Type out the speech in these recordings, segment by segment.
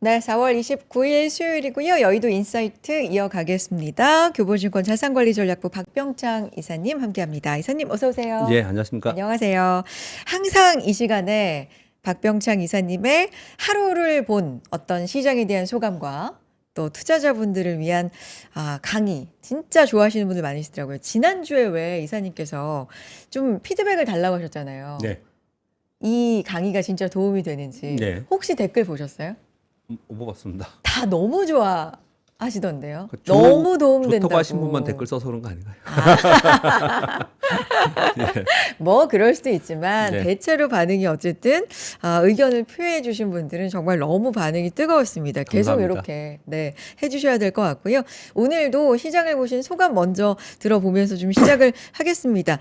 네, 4월 29일 수요일이고요. 여의도 인사이트 이어가겠습니다. 교보증권 자산관리전략부 박병창 이사님 함께합니다. 이사님 어서 오세요. 예, 안녕하십니까. 안녕하세요. 항상 이 시간에 박병창 이사님의 하루를 본 어떤 시장에 대한 소감과 또 투자자분들을 위한 강의 진짜 좋아하시는 분들 많으시더라고요. 지난주에 왜 이사님께서 좀 피드백을 달라고 하셨잖아요. 네, 이 강의가 진짜 도움이 되는지 네, 혹시 댓글 보셨어요? 못 봤습니다. 다 너무 좋아하시던데요. 그 너무 도움된다고. 좋다고 하신 분만 댓글 써서 그런 거 아닌가요? 예, 뭐 그럴 수도 있지만 네. 대체로 반응이 어쨌든 의견을 표해 주신 분들은 정말 너무 반응이 뜨거웠습니다. 계속 감사합니다. 이렇게 해주셔야 될 것 같고요. 오늘도 시장을 보신 소감 먼저 들어보면서 좀 시작을 하겠습니다.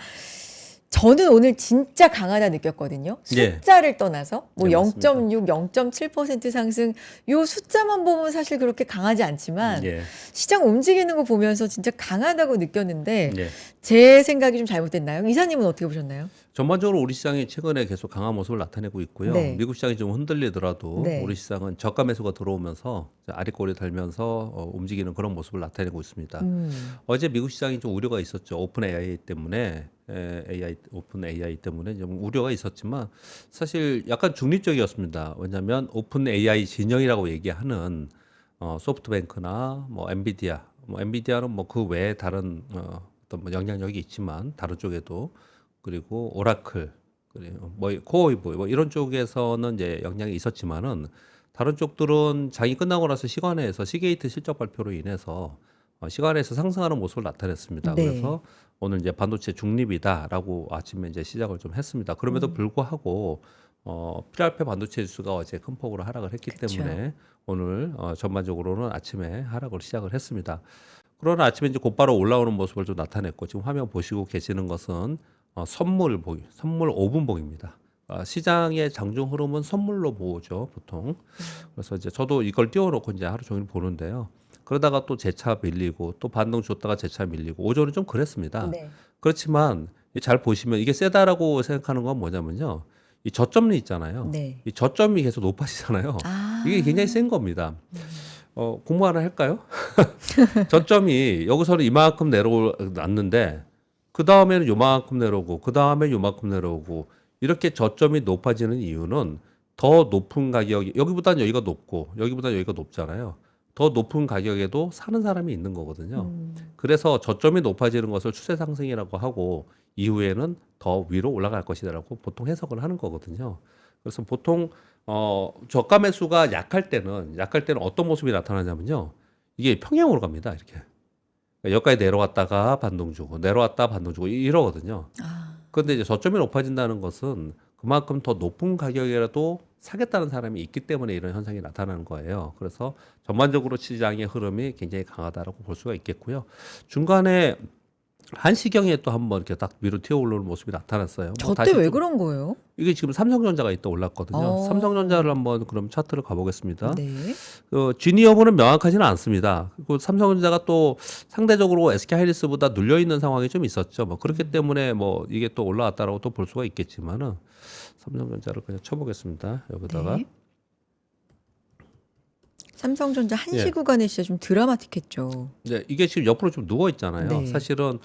저는 오늘 진짜 강하다 느꼈거든요. 예. 숫자를 떠나서 뭐 네, 맞습니다. 0.6, 0.7% 상승 요 숫자만 보면 사실 그렇게 강하지 않지만 예, 시장 움직이는 거 보면서 진짜 강하다고 느꼈는데 예. 제 생각이 좀 잘못됐나요? 이사님은 어떻게 보셨나요? 전반적으로 우리 시장이 최근에 계속 강한 모습을 나타내고 있고요. 네. 미국 시장이 좀 흔들리더라도 네. 우리 시장은 저가 매수가 들어오면서 아랫골이 달면서 움직이는 그런 모습을 나타내고 있습니다. 어제 미국 시장이 좀 우려가 있었죠. 오픈 AI 때문에 오픈 AI 때문에 좀 우려가 있었지만 사실 약간 중립적이었습니다. 왜냐하면 오픈 AI 진영이라고 얘기하는 소프트뱅크나 뭐 엔비디아는 뭐 그 외에 다른 어떤 뭐 영향력이 있지만 다른 쪽에도 그리고 오라클 그리고 뭐 코어웨이브 뭐 이런 쪽에서는 이제 영향이 있었지만은 다른 쪽들은 장이 끝나고 나서 시간에서 시게이트 실적 발표로 인해서 시간에서 상승하는 모습을 나타냈습니다. 네. 그래서 오늘 이제 반도체 중립이다라고 아침에 이제 시작을 좀 했습니다. 그럼에도 불구하고 필라델피아 반도체 지수가 어제 큰 폭으로 하락을 했기 그쵸. 때문에 오늘 전반적으로는 아침에 하락을 시작을 했습니다. 그러나 아침에 이제 곧바로 올라오는 모습을 좀 나타냈고 지금 화면 보시고 계시는 것은 선물 5분봉입니다. 시장의 장중 흐름은 선물로 보죠, 보통. 그래서 이제 저도 이걸 띄워놓고 이제 하루 종일 보는데요. 그러다가 또 재차 밀리고 또 반등 줬다가 재차 밀리고 오전은 좀 그랬습니다. 네. 그렇지만 잘 보시면 이게 세다라고 생각하는 건 뭐냐면요. 이 저점이 있잖아요. 네. 이 저점이 계속 높아지잖아요. 아. 이게 굉장히 센 겁니다. 공부 하나 할까요? 저점이 여기서는 이만큼 내려놨는데 그 다음에는 요만큼 내려오고 그 다음에 요만큼 내려오고 이렇게 저점이 높아지는 이유는 더 높은 가격이 여기보다는 여기가 높고 여기보다는 여기가 높잖아요. 더 높은 가격에도 사는 사람이 있는 거거든요. 그래서 저점이 높아지는 것을 추세 상승이라고 하고 이후에는 더 위로 올라갈 것이라고 보통 해석을 하는 거거든요. 그래서 보통 저가 매수가 약할 때는 어떤 모습이 나타나냐면요. 이게 평행으로 갑니다. 이렇게. 여기까지 내려왔다가 반동 주고 내려왔다 반동 주고 이러거든요. 그런데 이제 저점이 높아진다는 것은 그만큼 더 높은 가격이라도 사겠다는 사람이 있기 때문에 이런 현상이 나타나는 거예요. 그래서 전반적으로 시장의 흐름이 굉장히 강하다라고 볼 수가 있겠고요. 중간에 한시경에 또 한번 이렇게 딱 위로 튀어 올라오는 모습이 나타났어요. 저 다시 때 왜 좀- 그런 거예요? 이게 지금 삼성전자가 이따 올랐거든요. 삼성전자를 한번 그럼 차트를 가보겠습니다. 네. 진위 여부는 명확하지는 않습니다. 그리고 삼성전자가 또 상대적으로 SK하이닉스보다 눌려 있는 상황이 좀 있었죠. 뭐 그렇기 때문에 뭐 이게 또 올라왔다라고 또 볼 수가 있겠지만은 삼성전자를 그냥 쳐보겠습니다. 여기다가 네. 삼성전자 한시 예. 구간에 진짜 좀 드라마틱했죠. 네, 이게 지금 옆으로 좀 누워 있잖아요. 네. 사실은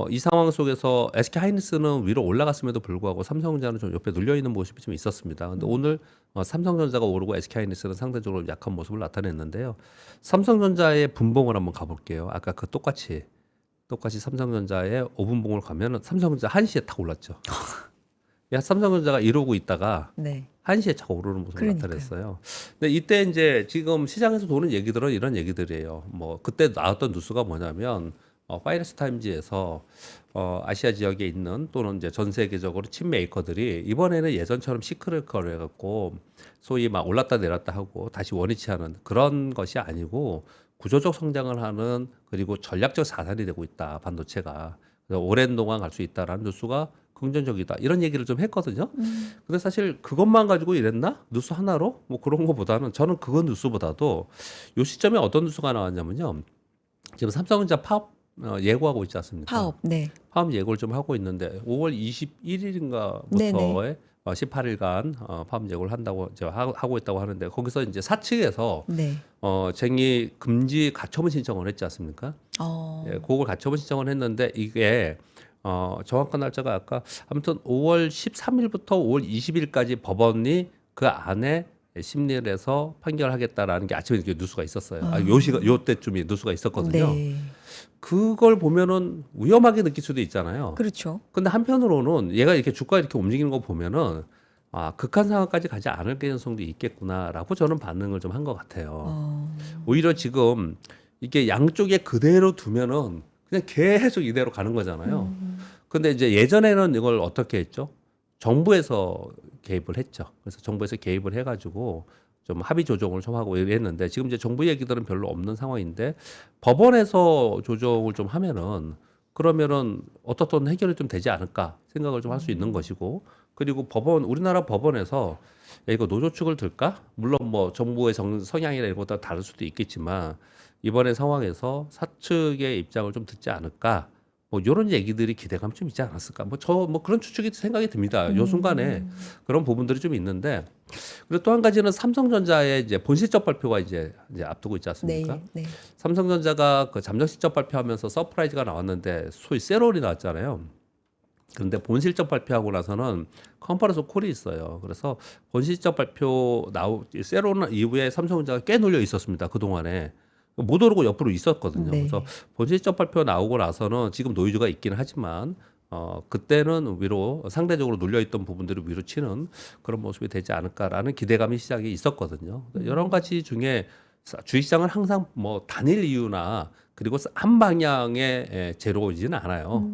이 상황 속에서 SK하이닉스는 위로 올라갔음에도 불구하고 삼성전자는 좀 옆에 눌려 있는 모습이 좀 있었습니다. 근데 오늘 삼성전자가 오르고 SK하이닉스는 상대적으로 약한 모습을 나타냈는데요. 삼성전자의 분봉을 한번 가볼게요. 아까 그 똑같이 삼성전자의 5분봉을 가면은 삼성전자 1시에 탁 올랐죠. 야, 삼성전자가 이러고 있다가 네. 1시에 차고 오르는 모습을 그러니까요. 나타냈어요. 근데 이때 이제 지금 시장에서 도는 얘기들은 이런 얘기들이에요. 뭐 그때 나왔던 뉴스가 뭐냐면 파이낸스 타임즈에서 아시아 지역에 있는 또는 이제 전 세계적으로 칩 메이커들이 이번에는 예전처럼 시크릿거려 갖고 소위 막 올랐다 내렸다 하고 다시 원위치 하는 그런 것이 아니고 구조적 성장을 하는 그리고 전략적 자산이 되고 있다 반도체가. 그래서 오랜 동안 갈 수 있다라는 뉴스가 긍정적이다 이런 얘기를 좀 했거든요. 근데 사실 그것만 가지고 이랬나? 뉴스 하나로? 뭐 그런 거보다는 저는 그건 뉴스보다도 요 시점에 어떤 뉴스가 나왔냐면요. 지금 삼성전자 파업 예고하고 있지 않습니까? 파업. 네. 파업 예고를 좀 하고 있는데 5월 21일인가부터의 네네. 18일간 파업 예고를 한다고 이제 하고 있다고 하는데 거기서 이제 사측에서 네. 쟁의 금지 가처분 신청을 했지 않습니까? 예, 그걸 가처분 신청을 했는데 이게 정확한 날짜가 아까 아무튼 5월 13일부터 5월 20일까지 법원이 그 안에 심리를 해서 판결하겠다라는 게 아침에 이렇게 뉴스가 있었어요. 요 때쯤이 뉴스가 있었거든요. 네. 그걸 보면은 위험하게 느낄 수도 있잖아요. 그렇죠. 근데 한편으로는 얘가 이렇게 주가가 이렇게 움직이는 거 보면은 극한 상황까지 가지 않을 가능성도 있겠구나라고 저는 반응을 좀 한 것 같아요. 오히려 지금 이게 양쪽에 그대로 두면은 그냥 계속 이대로 가는 거잖아요. 근데 이제 예전에는 이걸 어떻게 했죠? 정부에서 개입을 했죠. 그래서 정부에서 개입을 해가지고 좀 합의 조정을 좀 하고 이랬는데 지금 이제 정부 얘기들은 별로 없는 상황인데 법원에서 조정을 좀 하면은 그러면은 어떻든 해결이 좀 되지 않을까 생각을 좀 할 수 있는 것이고 그리고 우리나라 법원에서 야, 이거 노조 측을 들까? 물론 뭐 정부의 성향이나 이런 것도 다를 수도 있겠지만 이번에 상황에서 사측의 입장을 좀 듣지 않을까? 뭐 이런 얘기들이 기대감이 좀 있지 않았을까? 뭐 그런 추측이 생각이 듭니다. 요 순간에 그런 부분들이 좀 있는데 그리고 또 한 가지는 삼성전자의 이제 본실적 발표가 이제 앞두고 있지 않습니까? 네. 삼성전자가 그 잠정 실적 발표하면서 서프라이즈가 나왔는데 소위 세롤이 나왔잖아요. 그런데 본실적 발표하고 나서는 컨퍼런스 콜이 있어요. 그래서 본실적 발표 세롤 이후에 삼성전자가 꽤 눌려 있었습니다. 그 동안에 못 오르고 옆으로 있었거든요. 네. 그래서 본실적 발표 나오고 나서는 지금 노이즈가 있기는 하지만 그때는 위로 상대적으로 눌려있던 부분들을 위로 치는 그런 모습이 되지 않을까라는 기대감이 시장에 있었거든요. 여러 가지 중에 주식시장은 항상 뭐 단일 이유나 그리고 한 방향의 재료이지는 않아요.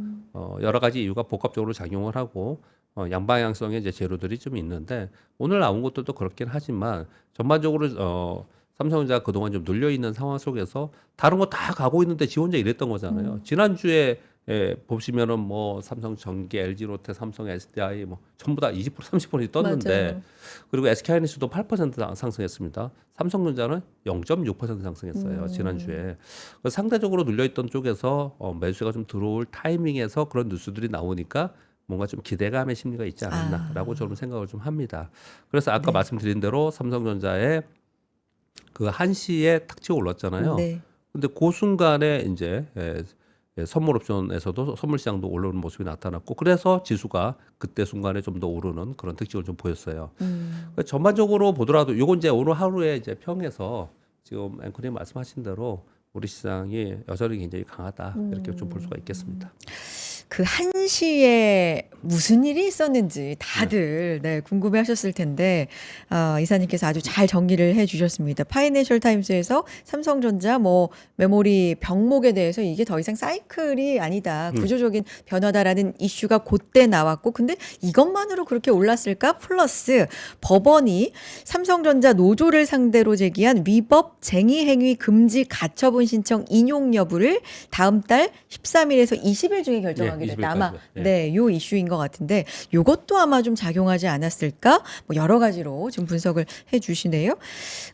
여러 가지 이유가 복합적으로 작용을 하고 양방향성의 이제 재료들이 좀 있는데 오늘 나온 것들도 그렇긴 하지만 전반적으로 삼성전자가 그동안 좀 눌려 있는 상황 속에서 다른 거 다 가고 있는데 지 혼자 이랬던 거잖아요. 지난주에 보시면은 뭐 삼성전기, LG로테, 삼성 SDI 뭐 전부 다 20% 30% 떴는데 맞아요. 그리고 SK하이닉스도 8% 상승했습니다. 삼성전자는 0.6% 상승했어요. 지난주에. 그래서 상대적으로 눌려있던 쪽에서 매수가 좀 들어올 타이밍에서 그런 뉴스들이 나오니까 뭔가 좀 기대감의 심리가 있지 않았나라고 저는 생각을 좀 합니다. 그래서 아까 말씀드린 대로 삼성전자의 그 1시에 탁 치고 올랐잖아요. 네. 근데 그 순간에 이제 선물 옵션에서도 선물 시장도 오르는 모습이 나타났고 그래서 지수가 그때 순간에 좀 더 오르는 그런 특징을 좀 보였어요. 그러니까 전반적으로 보더라도 요건 이제 오늘 하루에 이제 평에서 지금 앵커님 말씀하신 대로 우리 시장이 여전히 굉장히 강하다 이렇게 좀 볼 수가 있겠습니다. 그 1시에 무슨 일이 있었는지 다들 궁금해 하셨을 텐데, 이사님께서 아주 잘 정리를 해 주셨습니다. 파이낸셜 타임스에서 삼성전자 메모리 병목에 대해서 이게 더 이상 사이클이 아니다. 구조적인 변화다라는 이슈가 그때 나왔고, 근데 이것만으로 그렇게 올랐을까? 플러스 법원이 삼성전자 노조를 상대로 제기한 위법 쟁의 행위 금지 가처분 신청 인용 여부를 다음 달 13일에서 20일 중에 결정하게 됐다. 아마 요 이슈인 것 같은데 요것도 아마 좀 작용하지 않았을까? 여러 가지로 지금 분석을 해 주시네요.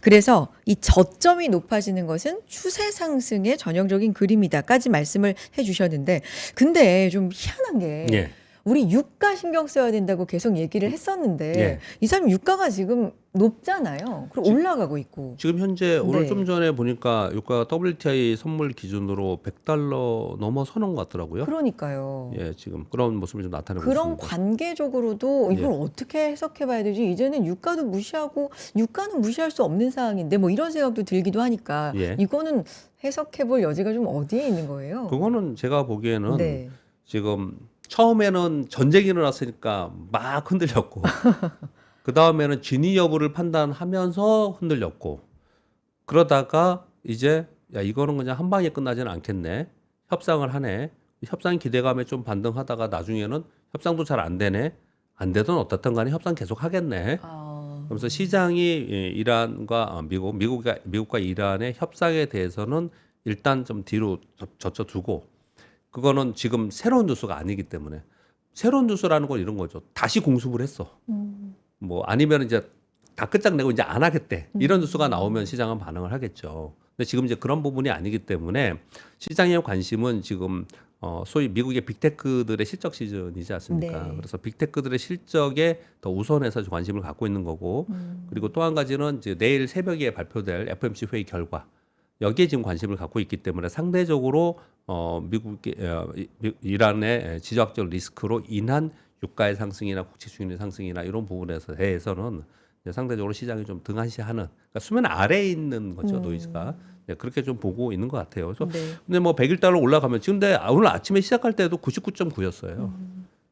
그래서 이 저점이 높아지는 것은 추세 상승의 전형적인 그림이다까지 말씀을 해 주셨는데 근데 좀 희한한 게 우리 유가 신경 써야 된다고 계속 얘기를 했었는데 이 사람 유가가 지금 높잖아요. 그럼 올라가고 있고. 지금 현재 오늘 좀 전에 보니까 유가가 WTI 선물 기준으로 $100 넘어서는 것 같더라고요. 그러니까요. 지금 그런 모습이 좀 나타나고 그런 있습니다. 관계적으로도 이걸 어떻게 해석해 봐야 되지? 이제는 유가도 무시하고 유가는 무시할 수 없는 상황인데 이런 생각도 들기도 하니까 이거는 해석해 볼 여지가 좀 어디에 있는 거예요? 그거는 제가 보기에는 지금 처음에는 전쟁이 일어났으니까 막 흔들렸고 그 다음에는 진위 여부를 판단하면서 흔들렸고 그러다가 이제 야 이거는 그냥 한 방에 끝나지는 않겠네. 협상을 하네. 협상 기대감에 좀 반등하다가 나중에는 협상도 잘 안 되네. 안 되든 어떻든 간에 협상 계속 하겠네. 그러면서 시장이 이란과 미국과 이란의 협상에 대해서는 일단 좀 뒤로 젖혀두고 그거는 지금 새로운 뉴스가 아니기 때문에 새로운 뉴스라는 건 이런 거죠. 다시 공습을 했어. 아니면 이제 다 끝장내고 이제 안 하겠대. 이런 뉴스가 나오면 시장은 반응을 하겠죠. 근데 지금 이제 그런 부분이 아니기 때문에 시장의 관심은 지금 소위 미국의 빅테크들의 실적 시즌이지 않습니까? 네. 그래서 빅테크들의 실적에 더 우선해서 관심을 갖고 있는 거고, 그리고 또 한 가지는 이제 내일 새벽에 발표될 FOMC 회의 결과, 여기에 지금 관심을 갖고 있기 때문에 상대적으로 미국의 이란의 지정학적 리스크로 인한 유가의 상승이나 국채 수익률 상승이나 이런 부분에서 대해서는 이제 상대적으로 시장이 좀 등한시하는, 그러니까 수면 아래에 있는 거죠, 노이즈가. 네, 그렇게 좀 보고 있는 것 같아요. 그래서 네. 근데 뭐 100일달러 올라가면 지금 근데 오늘 아침에 시작할 때도 99.9였어요.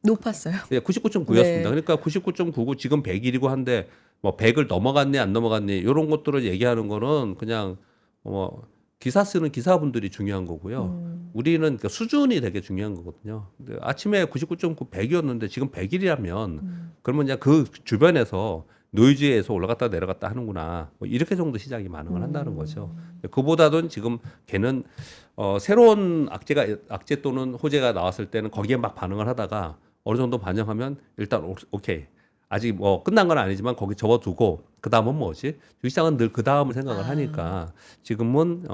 높았어요. 예, 99.9였습니다. 네. 그러니까 99.9고 지금 100일이고 한데 뭐 100을 넘어갔니 안 넘어갔니 이런 것들을 얘기하는 거는 그냥 뭐 기사 쓰는 기사분들이 중요한 거고요. 우리는 그 수준이 되게 중요한 거거든요. 근데 아침에 99.9 100이었는데 지금 100일이라면 그러면 그냥 그 주변에서 노이즈에서 올라갔다 내려갔다 하는구나. 뭐 이렇게 정도 시장이 반응을 한다는 거죠. 그보다는 지금 걔는 새로운 악재 또는 호재가 나왔을 때는 거기에 막 반응을 하다가 어느 정도 반영하면 일단 오케이. 아직 뭐 끝난 건 아니지만 거기 접어두고 그 다음은 뭐지? 주식시장은 늘 그 다음을 생각을 하니까 지금은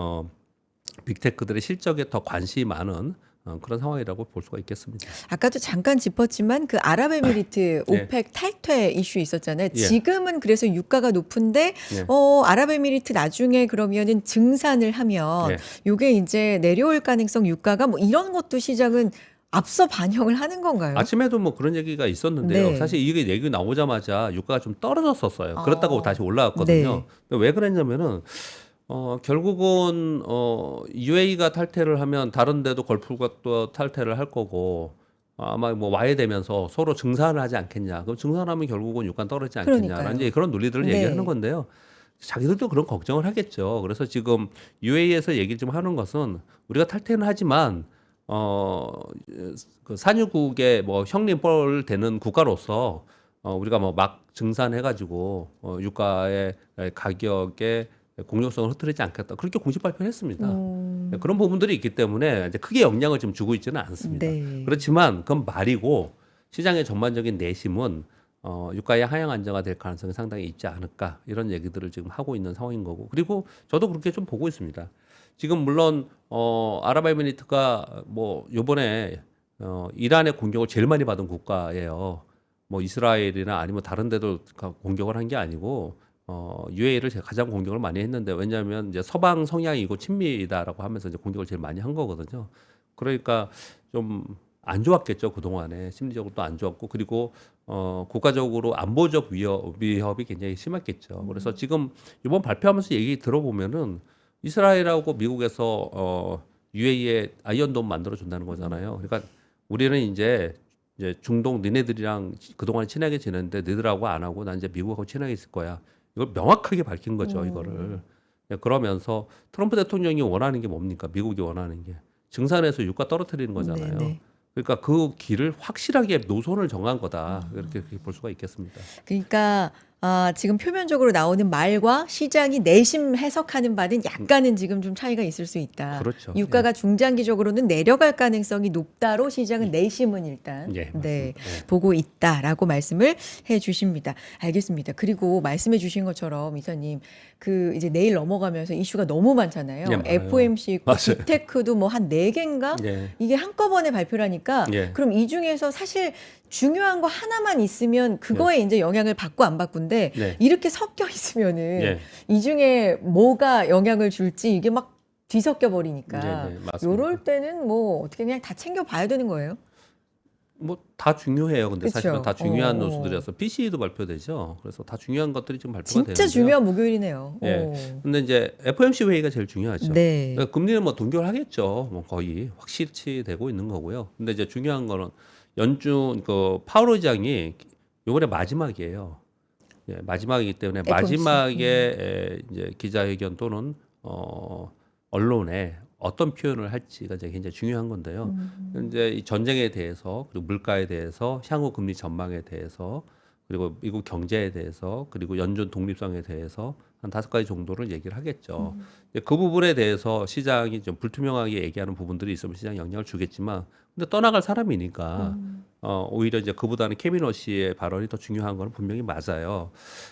빅테크들의 실적에 더 관심이 많은 그런 상황이라고 볼 수가 있겠습니다. 아까도 잠깐 짚었지만 그 아랍에미리트 예. 오펙 탈퇴 이슈 있었잖아요. 예. 지금은 그래서 유가가 높은데 예. 아랍에미리트 나중에 그러면은 증산을 하면 예. 요게 이제 내려올 가능성 유가가 뭐 이런 것도 시장은 앞서 반영을 하는 건가요? 아침에도 뭐 그런 얘기가 있었는데요. 네. 사실 이게 얘기 나오자마자 유가가 좀 떨어졌었어요. 그렇다고 다시 올라왔거든요. 네. 근데 왜 그랬냐면은 결국은 UAE가 탈퇴를 하면 다른 데도 걸프국도 탈퇴를 할 거고 아마 뭐 와해되면서 서로 증산을 하지 않겠냐. 그럼 증산하면 결국은 유가 떨어지지 않겠냐라는 그러니까요. 이제 그런 논리들을 네. 얘기하는 건데요. 자기들도 그런 걱정을 하겠죠. 그래서 지금 UAE에서 얘기를 좀 하는 것은 우리가 탈퇴는 하지만 그 산유국의 뭐 형님뻘 되는 국가로서 우리가 뭐 막 증산해가지고 유가의 가격의 공정성을 흐트리지 않겠다. 그렇게 공식 발표를 했습니다. 네, 그런 부분들이 있기 때문에 이제 크게 영향을 좀 주고 있지는 않습니다. 네. 그렇지만 그건 말이고 시장의 전반적인 내심은 유가의 하향 안정화 될 가능성이 상당히 있지 않을까 이런 얘기들을 지금 하고 있는 상황인 거고 그리고 저도 그렇게 좀 보고 있습니다. 지금 물론 아랍에미리트가 뭐 요번에 이란의 공격을 제일 많이 받은 국가예요. 뭐 이스라엘이나 아니면 다른 데도 공격을 한 게 아니고 UAE를 가장 공격을 많이 했는데 왜냐하면 이제 서방 성향이고 친미다라고 하면서 이제 공격을 제일 많이 한 거거든요. 그러니까 좀 안 좋았겠죠 그 동안에 심리적으로 또 안 좋았고 그리고 국가적으로 안보적 위협이 굉장히 심했겠죠. 그래서 지금 이번 발표하면서 얘기 들어보면은 이스라엘하고 미국에서 UAE에 아이언돔 만들어 준다는 거잖아요. 그러니까 우리는 이제 중동 니네들이랑 그동안 친하게 지냈는데 너희들하고 안 하고 난 이제 미국하고 친하게 있을 거야. 이걸 명확하게 밝힌 거죠, 이거를. 네, 그러면서 트럼프 대통령이 원하는 게 뭡니까? 미국이 원하는 게 증산해서 유가 떨어뜨리는 거잖아요. 네네. 그러니까 그 길을 확실하게 노선을 정한 거다. 이렇게 볼 수가 있겠습니다. 그러니까 지금 표면적으로 나오는 말과 시장이 내심 해석하는 바는 약간은 지금 좀 차이가 있을 수 있다. 그렇죠. 유가가 중장기적으로는 내려갈 가능성이 높다로 시장은 내심은 일단 예, 맞습니다. 네, 예. 보고 있다라고 말씀을 해 주십니다. 알겠습니다. 그리고 말씀해 주신 것처럼 이사님 그 이제 내일 넘어가면서 이슈가 너무 많잖아요. 예, 많아요. FOMC 있고 맞아요. 빅테크도 뭐 한 4개인가? 예. 이게 한꺼번에 발표라니까 예. 그럼 이 중에서 사실 중요한 거 하나만 있으면 그거에 이제 영향을 받고 안 받고인데 네. 이렇게 섞여 있으면은 예. 이 중에 뭐가 영향을 줄지 이게 막 뒤섞여 버리니까 네, 네, 맞습니다. 요럴 때는 뭐 어떻게 그냥 다 챙겨 봐야 되는 거예요. 뭐 다 중요해요. 근데 그쵸. 사실은 다 중요한 어. 노수들이어서 PCE도 발표되죠. 그래서 다 중요한 것들이 지금 발표가 진짜 되는데요. 중요한 목요일이네요. 예. 근데 이제 FOMC 회의가 제일 중요하죠. 네. 그러니까 금리는 뭐 동결하겠죠. 뭐 거의 확실치 되고 있는 거고요. 근데 이제 중요한 거는 연준 그 파월 의장이 요번에 마지막이에요. 예, 마지막이기 때문에 FOMC. 마지막에 이제 기자회견 또는 언론에 어떤 표현을 할지가 이제 굉장히 중요한 건데요. 이제 이 전쟁에 대해서 그리고 물가에 대해서 향후 금리 전망에 대해서 그리고 미국 경제에 대해서 그리고 연준 독립성에 대해서 한 5가지 정도를 얘기를 하겠죠. 이제 그 부분에 대해서 시장이 좀 불투명하게 얘기하는 부분들이 있으면 시장에 영향을 주겠지만 근데 떠나갈 사람이니까 오히려 이제 그보다는 캐미너 씨의 발언이 더 중요한 건 분명히 맞아요.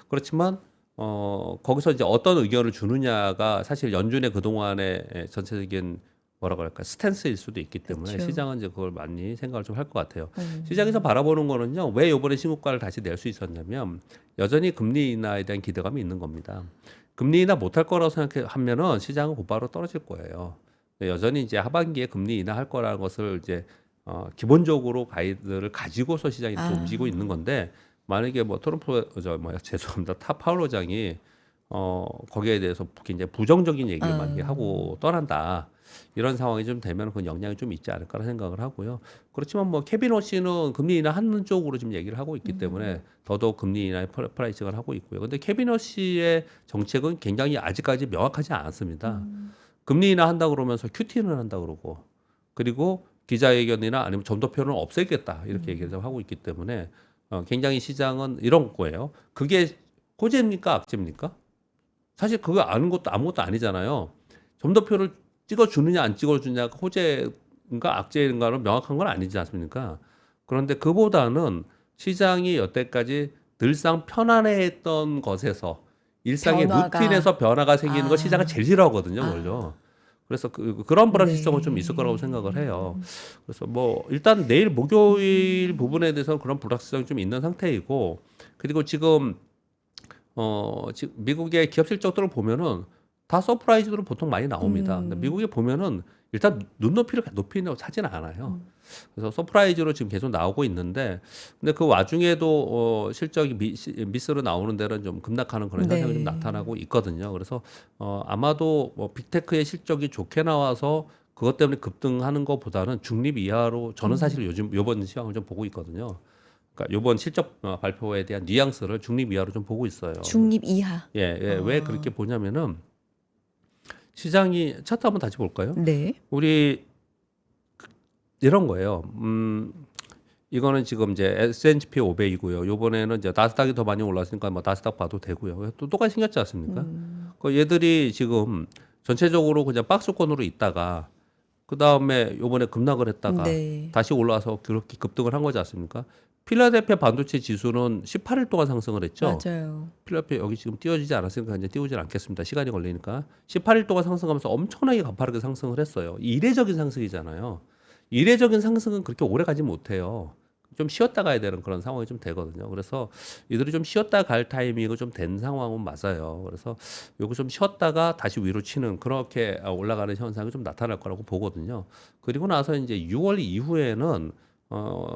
그렇지만 거기서 이제 어떤 의견을 주느냐가 사실 연준의 그동안의 전체적인 뭐라고 할까 스탠스일 수도 있기 때문에 그쵸. 시장은 이제 그걸 많이 생각을 좀 할 것 같아요. 음. 시장에서 바라보는 거는요. 왜 이번에 신고가를 다시 낼 수 있었냐면 여전히 금리 인하에 대한 기대감이 있는 겁니다. 금리 인하 못할 거라고 생각하면은 시장은 곧바로 떨어질 거예요. 여전히 이제 하반기에 금리 인하할 거라는 것을 이제 기본적으로 가이드를 가지고서 시장이 또 아. 움직이고 있는 건데 만약에 뭐 트럼프 죄송합니다. 파월 의장이 거기에 대해서 굉장히 부정적인 얘기를 많이 하고 떠난다. 이런 상황이 좀 되면 그 영향이 좀 있지 않을까라는 생각을 하고요. 그렇지만 뭐 케빈 워시는 금리 인하 하는 쪽으로 지금 얘기를 하고 있기 때문에 더더욱 금리 인하의 프라이싱을 하고 있고요. 근데 케빈 워시의 정책은 굉장히 아직까지 명확하지 않았습니다. 금리 인하 한다 그러면서 QT는 한다 그러고 그리고 기자회견이나 아니면 점도표는 없애겠다 이렇게 얘기를 하고 있기 때문에 굉장히 시장은 이런 거예요. 그게 호재입니까 악재입니까? 사실 그거 아는 것도 아무것도 아니잖아요. 점도표를 찍어주느냐 안 찍어주느냐가 호재인가 악재인가는 명확한 건 아니지 않습니까? 그런데 그보다는 시장이 여태까지 늘상 편안해했던 것에서 일상의 변화가. 루틴에서 변화가 생기는 거 아. 시장은 제일 싫어하거든요, 원래. 그래서 그런 불확실성은 좀 네. 있을 거라고 생각을 해요. 그래서 뭐 일단 내일 목요일 부분에 대해서는 그런 불확실성이 좀 있는 상태이고 그리고 지금 지금 미국의 기업 실적들을 보면은 다 서프라이즈로 보통 많이 나옵니다. 근데 미국에 보면은 일단 눈높이를 높이려고 하지는 않아요. 그래서 서프라이즈로 지금 계속 나오고 있는데, 근데 그 와중에도 실적이 미스로 나오는 데는 좀 급락하는 그런 현상이 좀 네. 나타나고 있거든요. 그래서 아마도 뭐 빅테크의 실적이 좋게 나와서 그것 때문에 급등하는 것보다는 중립 이하로 저는 사실 요즘 요번 시황을 좀 보고 있거든요. 그러니까 요번 실적 발표에 대한 뉘앙스를 중립 이하로 좀 보고 있어요. 중립 이하. 왜 그렇게 보냐면은 시장이 차트 한번 다시 볼까요? 네. 우리 이런 거예요. 이거는 지금 이제 S&P 500이고요. 요번에는 이제 나스닥이 더 많이 올랐으니까 뭐 나스닥 봐도 되고요. 또 똑같이 생겼지 않습니까? 그 얘들이 지금 전체적으로 그냥 박스권으로 있다가 그 다음에 요번에 급락을 했다가 네. 다시 올라와서 그렇게 급등을 한 거지 않습니까? 필라델피아 반도체 지수는 18일 동안 상승을 했죠. 맞아요. 필라델피아 여기 지금 띄워지지 않았으니까 이제 띄우질 않겠습니다. 시간이 걸리니까 18일 동안 상승하면서 엄청나게 가파르게 상승을 했어요. 이례적인 상승이잖아요. 이례적인 상승은 그렇게 오래 가지 못해요. 좀 쉬었다 가야 되는 그런 상황이 좀 되거든요. 그래서 이들이 좀 쉬었다 갈 타이밍이 좀 된 상황은 맞아요. 그래서 요거 좀 쉬었다가 다시 위로 치는 그렇게 올라가는 현상이 좀 나타날 거라고 보거든요. 그리고 나서 이제 6월 이후에는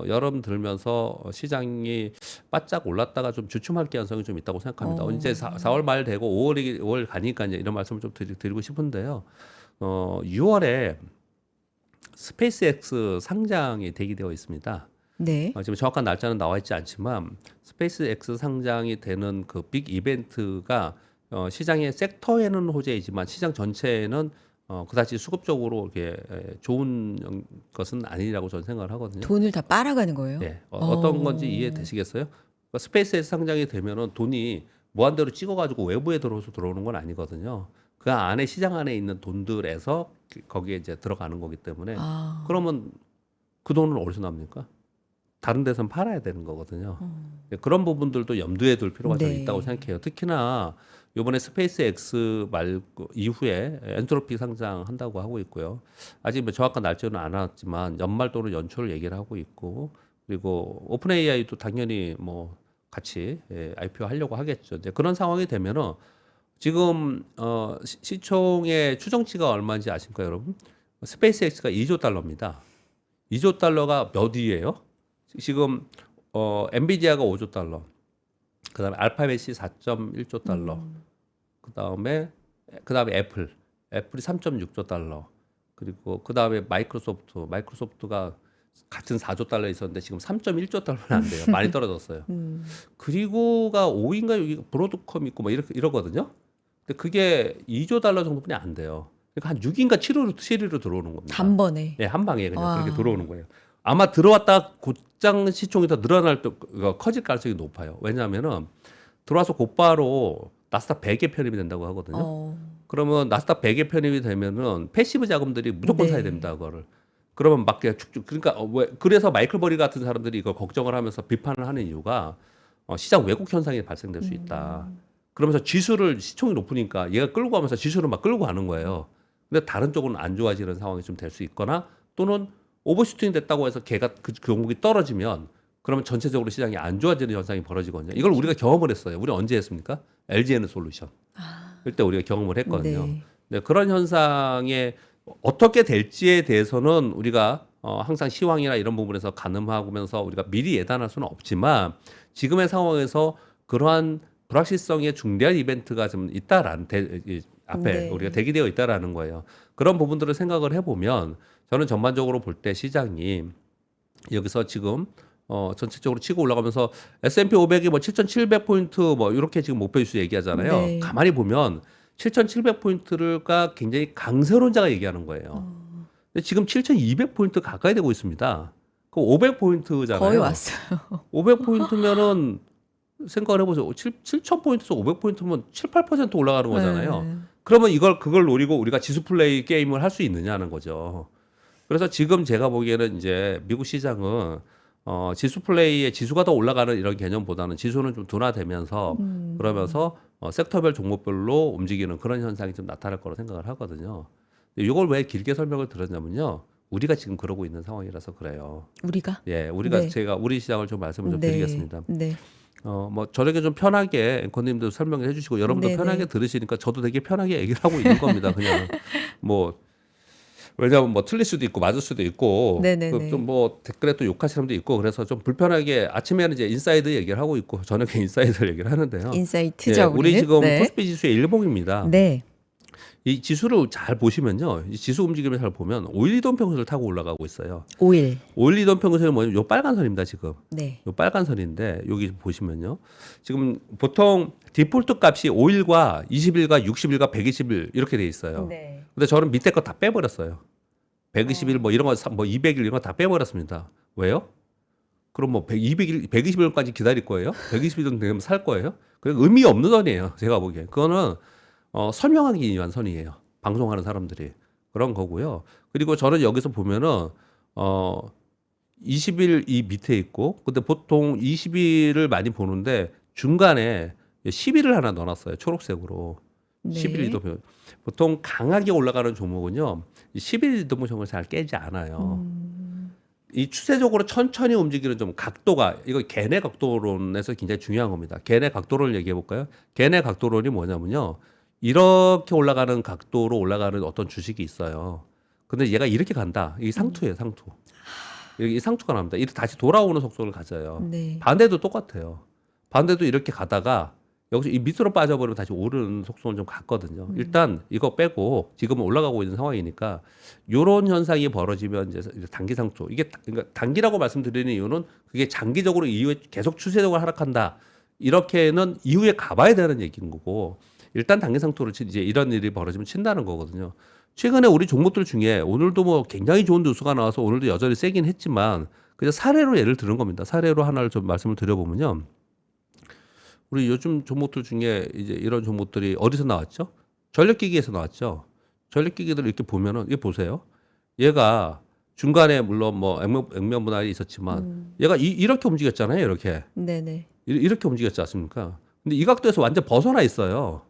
여름 들면서 시장이 바짝 올랐다가 좀 주춤할 가능성이 좀 있다고 생각합니다. 이제 4월 말 되고 5월 가니까 이제 이런 말씀을 좀 드리고 싶은데요. 6월에 스페이스X 상장이 대기되어 있습니다. 네. 지금 정확한 날짜는 나와 있지 않지만 스페이스X 상장이 되는 그 빅 이벤트가 시장의 섹터에는 호재이지만 시장 전체에는 그다지 수급적으로 이렇게 좋은 것은 아니라고 저는 생각을 하거든요. 돈을 다 빨아가는 거예요? 네, 어떤 건지 이해되시겠어요? 그러니까 스페이스X 상장이 되면은 돈이 무한대로 찍어가지고 외부에 들어오는 건 아니거든요. 그 안에 시장 안에 있는 돈들에서 거기에 이제 들어가는 거기 때문에 그러면 그 돈은 어디서 납니까? 다른 데선 팔아야 되는 거거든요. 그런 부분들도 염두에 둘 필요가 좀 네. 있다고 생각해요. 특히나 이번에 스페이스X 말고 이후에 엔트로피 상장한다고 하고 있고요. 아직 뭐 정확한 날짜는 안 왔지만 연말 또는 연초를 얘기를 하고 있고 그리고 오픈 AI도 당연히 뭐 같이 IPO 하려고 하겠죠. 이제 그런 상황이 되면은 지금 시총의 추정치가 얼마인지 아십니까, 여러분? 스페이스X가 2조 달러입니다. 2조 달러가 몇 위예요? 지금 엔비디아가 5조 달러, 그다음에 알파벳이 4.1조 달러, 그다음에 애플이 3.6조 달러, 그리고 그다음에 마이크로소프트가 같은 4조 달러 있었는데 지금 3.1조 달러는 안 돼요. 많이 떨어졌어요. 그리고가 5위인가 여기 브로드컴 있고 뭐 이러거든요. 근데 그게 2조 달러 정도뿐이 안 돼요. 그러니까 한 6위인가 7위로 들어오는 겁니다. 단번에. 네, 한 방에 그냥 와. 그렇게 들어오는 거예요. 아마 들어왔다 곧장 시총이 더 늘어날 때 커질 가능성이 높아요. 왜냐하면은 들어와서 곧바로 나스닥 100에 편입이 된다고 하거든요. 그러면 나스닥 100에 편입이 되면은 패시브 자금들이 무조건 네. 사야 됩니다, 그거를. 그러면 막 그냥 쭉쭉 그러니까 그래서 마이클 버리 같은 사람들이 이걸 걱정을 하면서 비판을 하는 이유가 시장 왜곡 현상이 발생될 수 있다. 그러면서 지수를 시총이 높으니까 얘가 끌고 가면서 지수를 막 끌고 가는 거예요. 근데 다른 쪽은 안 좋아지는 상황이 좀 될 수 있거나 또는 오버슈팅 됐다고 해서 걔가 그 종목이 떨어지면 그러면 전체적으로 시장이 안 좋아지는 현상이 벌어지거든요. 이걸 우리가 경험을 했어요. 우리 언제 했습니까? LG에너솔루션. 그때 우리가 경험을 했거든요. 네. 네, 그런 현상에 어떻게 될지에 대해서는 우리가 항상 시황이나 이런 부분에서 가늠하면서 우리가 미리 예단할 수는 없지만 지금의 상황에서 그러한 불확실성의 중대한 이벤트가 좀 있다라는 앞에 네. 우리가 대기되어 있다라는 거예요. 그런 부분들을 생각을 해보면 저는 전반적으로 볼 때 시장이 여기서 지금 전체적으로 치고 올라가면서 S&P 500이 뭐 7,700포인트 뭐 이렇게 지금 목표 지수 얘기하잖아요. 네. 가만히 보면 7,700포인트가 굉장히 강세론자가 얘기하는 거예요. 근데 지금 7,200포인트 가까이 되고 있습니다. 그 500포인트잖아요. 거의 왔어요. 500포인트면은 생각을 해보세요. 7,000포인트에서 500포인트면 7, 8% 올라가는 거잖아요. 네. 그러면 그걸 노리고 우리가 지수 플레이 게임을 할 수 있느냐는 거죠. 그래서 지금 제가 보기에는 이제 미국 시장은 지수 플레이에 지수가 더 올라가는 이런 개념보다는 지수는 좀 둔화되면서 그러면서 섹터별 종목별로 움직이는 그런 현상이 좀 나타날 거라고 생각을 하거든요. 이걸 왜 길게 설명을 드렸냐면요. 우리가 지금 그러고 있는 상황이라서 그래요. 우리가? 예, 우리가 네. 제가 우리 시장을 좀 말씀을 좀 네. 드리겠습니다. 네. 뭐 저에게 좀 편하게 앵커님도 설명을 해주시고 여러분도 네네. 편하게 들으시니까 저도 되게 편하게 얘기를 하고 있는 겁니다. 그냥 뭐 왜냐하면 뭐 틀릴 수도 있고 맞을 수도 있고 네네네. 좀 뭐 댓글에 또 욕하시는 사람도 있고 그래서 좀 불편하게 아침에는 이제 인사이드 얘기를 하고 있고 저녁에 인사이드 얘기를 하는데요. 인사이트죠, 예, 우리 우리는. 지금 네. 코스피 지수의 일봉입니다. 네. 이 지수를 잘 보시면요, 이 지수 움직임을 잘 보면 5일 이동 평선을 타고 올라가고 있어요. 5일. 5일 이동 평선이 뭐냐면 요 빨간 선입니다 지금. 네. 요 빨간 선인데 여기 보시면요. 지금 보통 디폴트 값이 5일과 20일과 60일과 120일 이렇게 돼 있어요. 네. 근데 저는 밑에 거 다 빼버렸어요. 120일 뭐 이런 거, 뭐 200일 이런 거 다 빼버렸습니다. 왜요? 그럼 뭐 200일, 120일까지 기다릴 거예요? 120일 되면 살 거예요? 그 의미 없는 선이에요. 제가 보기에. 그거는 설명하기 위한 선이에요. 방송하는 사람들이. 그런 거고요. 그리고 저는 여기서 보면은 20일 이 밑에 있고 근데 보통 20일을 많이 보는데 중간에 10일을 하나 넣어놨어요. 초록색으로. 네. 10일 이동 보통 강하게 올라가는 종목은요. 10일 이동평을 잘 깨지 않아요. 이 추세적으로 천천히 움직이는 좀 각도가 이거 개내 각도론에서 굉장히 중요한 겁니다. 개내 각도론을 얘기해 볼까요? 개내 각도론이 뭐냐면요. 이렇게 올라가는 각도로 올라가는 어떤 주식이 있어요. 근데 얘가 이렇게 간다. 이게 상투예요, 상투. 이 상투가 납니다. 이렇게 다시 돌아오는 속도를 가져요. 네. 반대도 똑같아요. 반대도 이렇게 가다가 여기서 이 밑으로 빠져버리면 다시 오르는 속도는 좀 같거든요. 일단 이거 빼고 지금은 올라가고 있는 상황이니까 이런 현상이 벌어지면 이제 단기 상투. 이게 그러니까 단기라고 말씀드리는 이유는 그게 장기적으로 이후에 계속 추세적으로 하락한다. 이렇게는 이후에 가봐야 되는 얘기인 거고 일단 단기 상투를 이제 이런 일이 벌어지면 친다는 거거든요. 최근에 우리 종목들 중에 오늘도 뭐 굉장히 좋은 뉴스가 나와서 오늘도 여전히 세긴 했지만 그냥 사례로 예를 들은 겁니다. 사례로 하나를 좀 말씀을 드려보면요. 우리 요즘 종목들 중에 이제 이런 종목들이 어디서 나왔죠? 전력기기에서 나왔죠. 전력기기들 이렇게 보면은 이거 보세요. 얘가 중간에 물론 뭐 액면 분할이 있었지만 얘가 이렇게 움직였잖아요. 이렇게 네네. 이렇게 움직였지 않습니까? 근데 이 각도에서 완전 벗어나 있어요.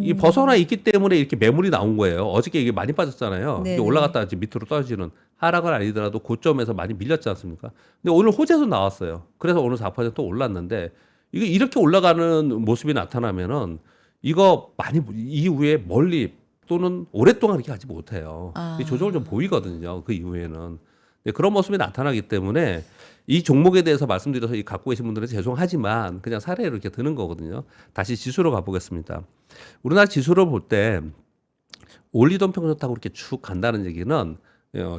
이 벗어나 있기 때문에 이렇게 매물이 나온 거예요. 어저께 이게 많이 빠졌잖아요. 이게 네네. 올라갔다가 이제 밑으로 떨어지는 하락은 아니더라도 고점에서 많이 밀렸지 않습니까? 근데 오늘 호재도 나왔어요. 그래서 오늘 4% 올랐는데 이게 이렇게 올라가는 모습이 나타나면은 이거 많이 이후에 멀리 또는 오랫동안 이렇게 가지 못해요. 이 조정을 좀 보이거든요. 그 이후에는. 네, 그런 모습이 나타나기 때문에 이 종목에 대해서 말씀드려서 이 갖고 계신 분들은 죄송하지만 그냥 사례로 이렇게 드는 거거든요. 다시 지수로 가보겠습니다. 우리나라 지수를 볼 때 올리던 평선 타고 이렇게 쭉 간다는 얘기는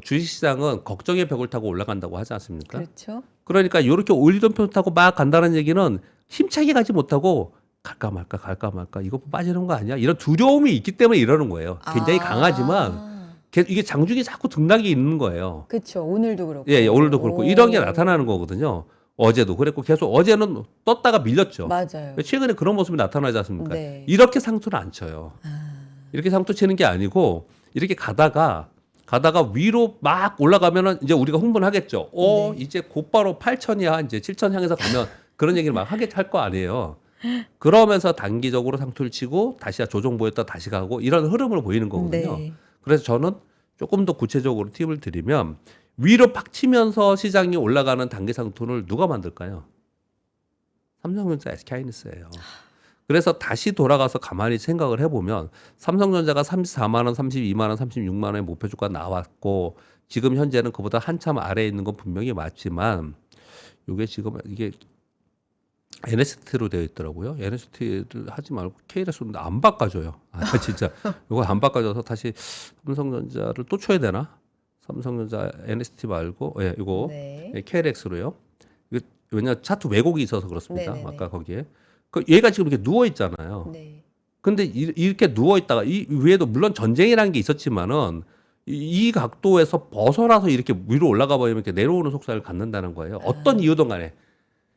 주식시장은 걱정의 벽을 타고 올라간다고 하지 않습니까? 그렇죠. 그러니까 이렇게 올리던 평선 타고 막 간다는 얘기는 힘차게 가지 못하고 갈까 말까 이거 빠지는 거 아니야? 이런 두려움이 있기 때문에 이러는 거예요. 굉장히 강하지만 이게 장중에 자꾸 등락이 있는 거예요. 그렇죠. 오늘도 그렇고. 예, 오늘도 그렇고 이런 게 나타나는 거거든요. 어제도 그랬고 계속 어제는 떴다가 밀렸죠. 맞아요. 최근에 그런 모습이 나타나지 않습니까? 네. 이렇게 상투를 안 쳐요. 이렇게 상투 치는 게 아니고 이렇게 가다가 위로 막 올라가면은 이제 우리가 흥분하겠죠. 네. 이제 곧바로 8,000이야 이제 7,000 향해서 가면 그런 얘기를 막 할 거 아니에요. 그러면서 단기적으로 상투를 치고 다시 조정 보였다 다시 가고 이런 흐름을 보이는 거거든요. 네. 그래서 저는 조금 더 구체적으로 팁을 드리면 위로 팍 치면서 시장이 올라가는 단기 상투를 누가 만들까요? 삼성전자, SK하이닉스예요. 그래서 다시 돌아가서 가만히 생각을 해보면 삼성전자가 34만 원, 32만 원, 36만 원의 목표 주가 나왔고 지금 현재는 그보다 한참 아래에 있는 건 분명히 맞지만 이게 지금 이게 NST로 되어 있더라고요. NST를 하지 말고 KRS는 안 바꿔줘요. 아, 진짜 이거 안 바꿔줘서 다시 삼성전자를 또 쳐야 되나? 삼성전자 NST 말고 예, 이거 네. KRX로요. 이거 왜냐 차트 왜곡이 있어서 그렇습니다. 네네네. 아까 거기에 그 얘가 지금 이렇게 누워 있잖아요. 네. 근데 이렇게 누워 있다가 이 위에도 물론 전쟁이라는 게 있었지만은 이 각도에서 벗어나서 이렇게 위로 올라가 버리면 이렇게 내려오는 속살을 갖는다는 거예요. 어떤 이유든 간에.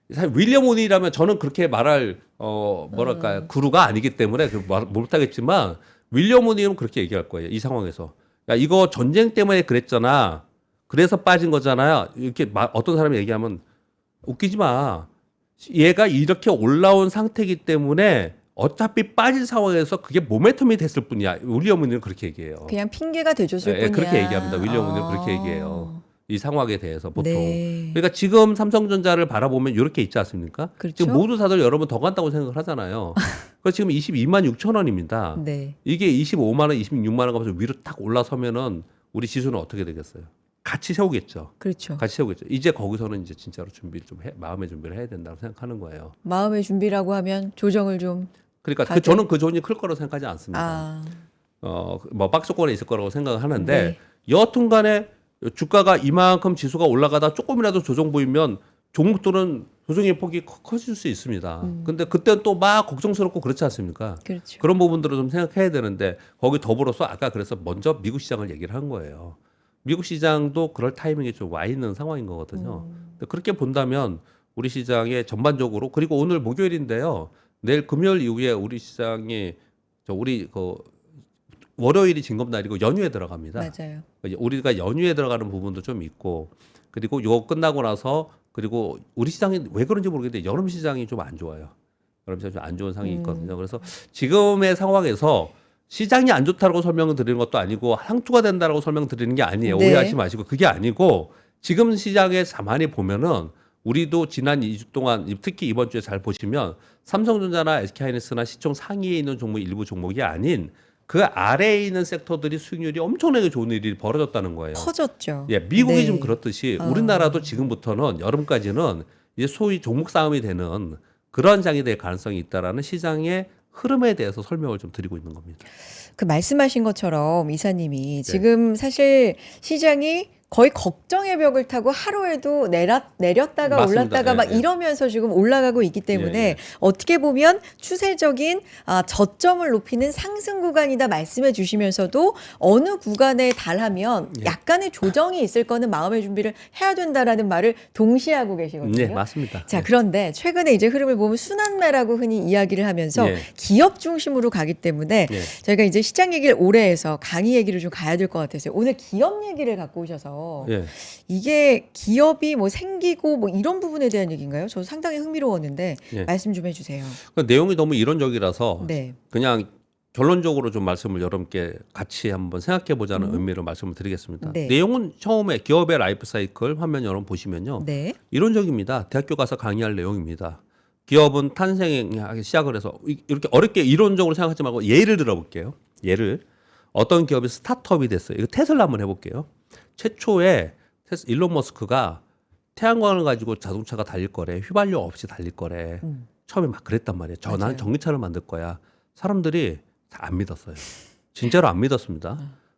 사실 윌리엄 오닐이라면 저는 그렇게 말할 뭐랄까요 구루가 아니기 때문에 못하겠지만 윌리엄 오닐은 그렇게 얘기할 거예요. 이 상황에서 야 이거 전쟁 때문에 그랬잖아. 그래서 빠진 거잖아요. 이렇게 어떤 사람이 얘기하면 웃기지 마. 얘가 이렇게 올라온 상태이기 때문에 어차피 빠진 상황에서 그게 모멘텀이 됐을 뿐이야. 윌리엄 오닐은 그렇게 얘기해요. 그냥 핑계가 돼줬을 예, 뿐이야. 그렇게 얘기합니다. 윌리엄 오닐은 그렇게 얘기해요. 이 상황에 대해서 보통. 네. 그러니까 지금 삼성전자를 바라보면 이렇게 있지 않습니까? 그렇죠. 지금 모두사들 여러분 더 간다고 생각을 하잖아요. 그래서 지금 22만 6천 원입니다. 네. 이게 25만 원, 26만 원 가면서 위로 딱 올라서면은 우리 지수는 어떻게 되겠어요? 같이 세우겠죠. 그렇죠. 같이 세우겠죠. 이제 거기서는 이제 진짜로 준비를 좀 마음의 준비를 해야 된다고 생각하는 거예요. 마음의 준비라고 하면 조정을 좀. 그러니까 다들? 저는 그 존이 클 거라고 생각하지 않습니다. 아. 뭐 박스권에 있을 거라고 생각을 하는데 네. 여튼간에 주가가 이만큼 지수가 올라가다 조금이라도 조정 보이면 종목들은 조정의 폭이 커질 수 있습니다. 근데 그때는 또 막 걱정스럽고 그렇지 않습니까? 그렇죠. 그런 부분들을 좀 생각해야 되는데 거기 더불어서 아까 그래서 먼저 미국 시장을 얘기를 한 거예요. 미국 시장도 그럴 타이밍이 좀 와 있는 상황인 거거든요. 근데 그렇게 본다면 우리 시장에 전반적으로 그리고 오늘 목요일인데요. 내일 금요일 이후에 우리 시장이 우리 월요일이 징검날이고 연휴에 들어갑니다. 맞아요. 우리가 연휴에 들어가는 부분도 좀 있고 그리고 이거 끝나고 나서 그리고 우리 시장이 왜 그런지 모르겠는데 여름 시장이 좀 안 좋아요. 여름 시장이 좀 안 좋은 상황이 있거든요. 그래서 지금의 상황에서 시장이 안 좋다고 설명을 드리는 것도 아니고 상투가 된다라고 설명드리는 게 아니에요. 네. 오해하지 마시고 그게 아니고 지금 시장에 가만히 보면은 우리도 지난 2주 동안 특히 이번 주에 잘 보시면 삼성전자나 SK하이닉스나 시총 상위에 있는 종목 일부 종목이 아닌 그 아래에 있는 섹터들이 수익률이 엄청나게 좋은 일이 벌어졌다는 거예요. 커졌죠. 예, 미국이 네. 좀 그렇듯이 우리나라도 지금부터는 여름까지는 이제 소위 종목 싸움이 되는 그런 장이 될 가능성이 있다라는 시장의 흐름에 대해서 설명을 좀 드리고 있는 겁니다. 그 말씀하신 것처럼 이사님이 네. 지금 사실 시장이 거의 걱정의 벽을 타고 하루에도 내렸다가 맞습니다. 올랐다가 예, 막 예. 이러면서 지금 올라가고 있기 때문에 예, 예. 어떻게 보면 추세적인 저점을 높이는 상승 구간이다 말씀해 주시면서도 어느 구간에 달하면 예. 약간의 조정이 있을 거는 마음의 준비를 해야 된다라는 말을 동시에 하고 계시거든요. 네, 맞습니다. 자, 예. 그런데 최근에 이제 흐름을 보면 순환매라고 흔히 이야기를 하면서 예. 기업 중심으로 가기 때문에 예. 저희가 이제 시장 얘기를 오래 해서 강의 얘기를 좀 가야 될 것 같아서요. 오늘 기업 얘기를 갖고 오셔서 예. 이게 기업이 뭐 생기고 뭐 이런 부분에 대한 얘기인가요? 저 상당히 흥미로웠는데 예. 말씀 좀 해주세요. 그 내용이 너무 이론적이라서 네. 그냥 결론적으로 좀 말씀을 여러분께 같이 한번 생각해 보자는 의미로 말씀을 드리겠습니다. 네. 내용은 처음에 기업의 라이프 사이클 화면 여러분 보시면요. 네. 이론적입니다. 대학교 가서 강의할 내용입니다. 기업은 탄생하기 시작을 해서 이렇게 어렵게 이론적으로 생각하지 말고 예를 들어볼게요. 예를 어떤 기업이 스타트업이 됐어요. 이거 테슬라 한번 해볼게요. 최초에 일론 머스크가 태양광을 가지고 자동차가 달릴 거래. 휘발유 없이 달릴 거래. 처음에 막 그랬단 말이에요. 나는 맞아요. 전기차를 만들 거야. 사람들이 다 안 믿었어요. 진짜로 안 믿었습니다.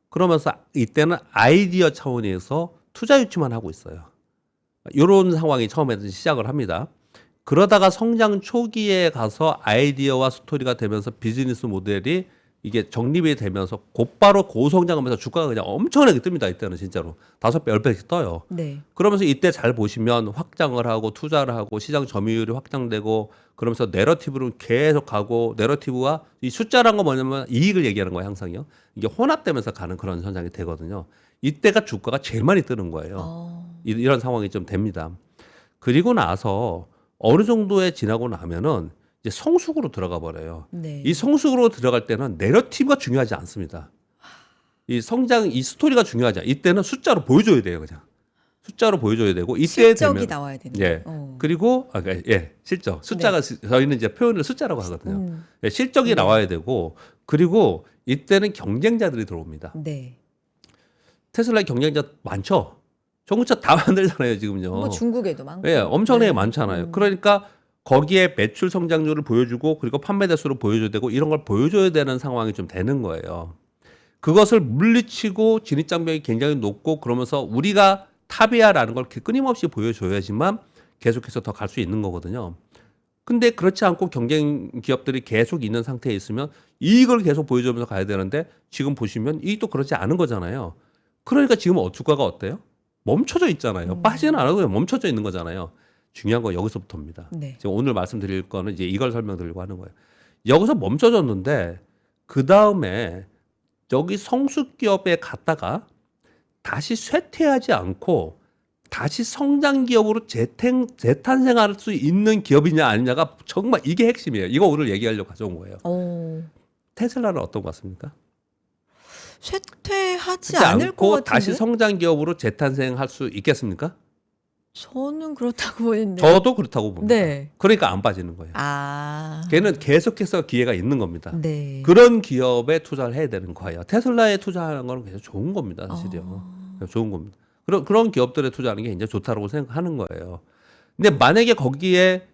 그러면서 이때는 아이디어 차원에서 투자 유치만 하고 있어요. 이런 상황이 처음에 시작을 합니다. 그러다가 성장 초기에 가서 아이디어와 스토리가 되면서 비즈니스 모델이 이게 정립이 되면서 곧바로 고성장하면서 주가가 그냥 엄청나게 뜹니다. 이때는 진짜로 5배, 10배씩 떠요. 네. 그러면서 이때 잘 보시면 확장을 하고 투자를 하고 시장 점유율이 확장되고 그러면서 내러티브로 계속 가고 내러티브와 이 숫자란 건 뭐냐면 이익을 얘기하는 거예요. 항상요. 이게 혼합되면서 가는 그런 현상이 되거든요. 이때가 주가가 제일 많이 뜨는 거예요. 이런 상황이 좀 됩니다. 그리고 나서 어느 정도에 지나고 나면은 이제 성숙으로 들어가 버려요. 네. 이 성숙으로 들어갈 때는 내러티브가 중요하지 않습니다. 이 성장, 이 스토리가 중요하지 않아. 이때는 숫자로 보여줘야 돼요, 그냥. 숫자로 보여줘야 되고 이때 실적이 되면 나와야 된다. 예. 그리고 실적. 숫자가 저희는 이제 표현을 숫자라고 하거든요. 예, 실적이 네. 나와야 되고 그리고 이때는 경쟁자들이 들어옵니다. 네. 테슬라의 경쟁자 많죠. 전기차 다 만들잖아요, 지금요. 뭐 중국에도 많고. 예, 엄청나게 네. 많잖아요. 그러니까 거기에 매출 성장률을 보여주고 그리고 판매 대수를 보여줘야 되고 이런 걸 보여줘야 되는 상황이 좀 되는 거예요. 그것을 물리치고 진입장벽이 굉장히 높고 그러면서 우리가 탑이야라는 걸 끊임없이 보여줘야지만 계속해서 더 갈 수 있는 거거든요. 근데 그렇지 않고 경쟁 기업들이 계속 있는 상태에 있으면 이익을 계속 보여주면서 가야 되는데 지금 보시면 이익도 그렇지 않은 거잖아요. 그러니까 지금 주가가 어때요? 멈춰져 있잖아요. 빠지는 않아도 그냥 멈춰져 있는 거잖아요. 중요한 건 여기서부터입니다. 네. 지금 오늘 말씀드릴 거는 이제 이걸 설명드리려고 하는 거예요. 여기서 멈춰졌는데 그 다음에 여기 성숙기업에 갔다가 다시 쇠퇴하지 않고 다시 성장 기업으로 재탄생할 수 있는 기업이냐 아니냐가 정말 이게 핵심이에요. 이거 오늘 얘기하려고 가져온 거예요. 테슬라는 어떤 것 같습니까? 쇠퇴하지 하지 않을 것 않고 같은데. 다시 성장 기업으로 재탄생할 수 있겠습니까? 저는 그렇다고 보는데. 저도 그렇다고 봅니다. 네. 그러니까 안 빠지는 거예요. 아. 걔는 계속해서 기회가 있는 겁니다. 네. 그런 기업에 투자를 해야 되는 거예요. 테슬라에 투자하는 거는 굉장히 좋은 겁니다, 사실요. 좋은 겁니다. 그런 기업들에 투자하는 게 굉장히 좋다고 생각하는 거예요. 근데 만약에 거기에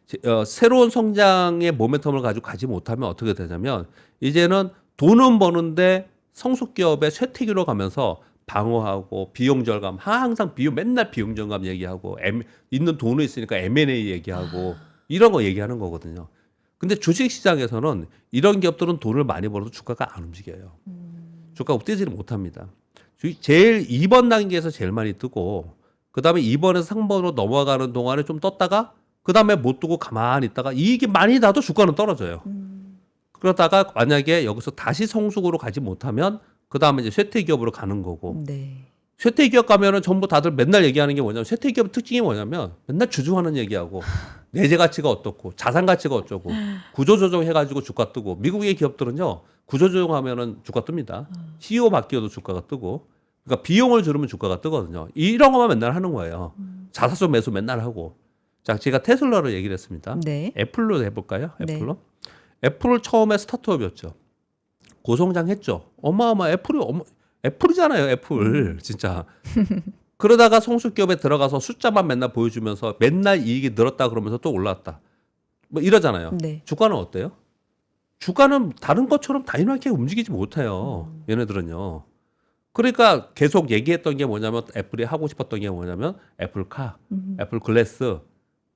새로운 성장의 모멘텀을 가지고 가지 못하면 어떻게 되냐면 이제는 돈은 버는데 성숙기업의 쇠퇴기로 가면서 방어하고 비용 절감, 항상 맨날 비용 절감 얘기하고 있는 돈은 있으니까 M&A 얘기하고 이런 거 얘기하는 거거든요. 근데 주식시장에서는 이런 기업들은 돈을 많이 벌어도 주가가 안 움직여요. 주가가 뛰지를 못합니다. 제일 2번 단계에서 제일 많이 뜨고 그 다음에 2번에서 3번으로 넘어가는 동안에 좀 떴다가 그 다음에 못 뜨고 가만히 있다가 이익이 많이 나도 주가는 떨어져요. 그러다가 만약에 여기서 다시 성숙으로 가지 못하면 그 다음에 이제 쇠퇴기업으로 가는 거고 네. 쇠퇴기업 가면은 전부 다들 맨날 얘기하는 게 뭐냐면 쇠퇴기업 특징이 뭐냐면 맨날 주주하는 얘기하고 내재 가치가 어떻고 자산 가치가 어쩌고 구조조정 해가지고 주가 뜨고 미국의 기업들은요 구조조정하면은 주가 뜹니다. CEO 바뀌어도 주가가 뜨고 그러니까 비용을 줄이면 주가가 뜨거든요. 이런 것만 맨날 하는 거예요. 자사주 매수 맨날 하고. 자, 제가 테슬라로 얘기를 했습니다. 네. 애플로 해볼까요? 네. 애플로? 애플을 처음에 스타트업이었죠. 고성장했죠. 어마어마 애플이잖아요. 애플 진짜. 그러다가 성숙기업에 들어가서 숫자만 맨날 보여주면서 맨날 이익이 늘었다 그러면서 또 올라왔다. 뭐 이러잖아요. 네. 주가는 어때요? 주가는 다른 것처럼 다이나믹하게 움직이지 못해요. 얘네들은요. 그러니까 계속 얘기했던 게 뭐냐면 애플이 하고 싶었던 게 뭐냐면 애플카, 애플 글래스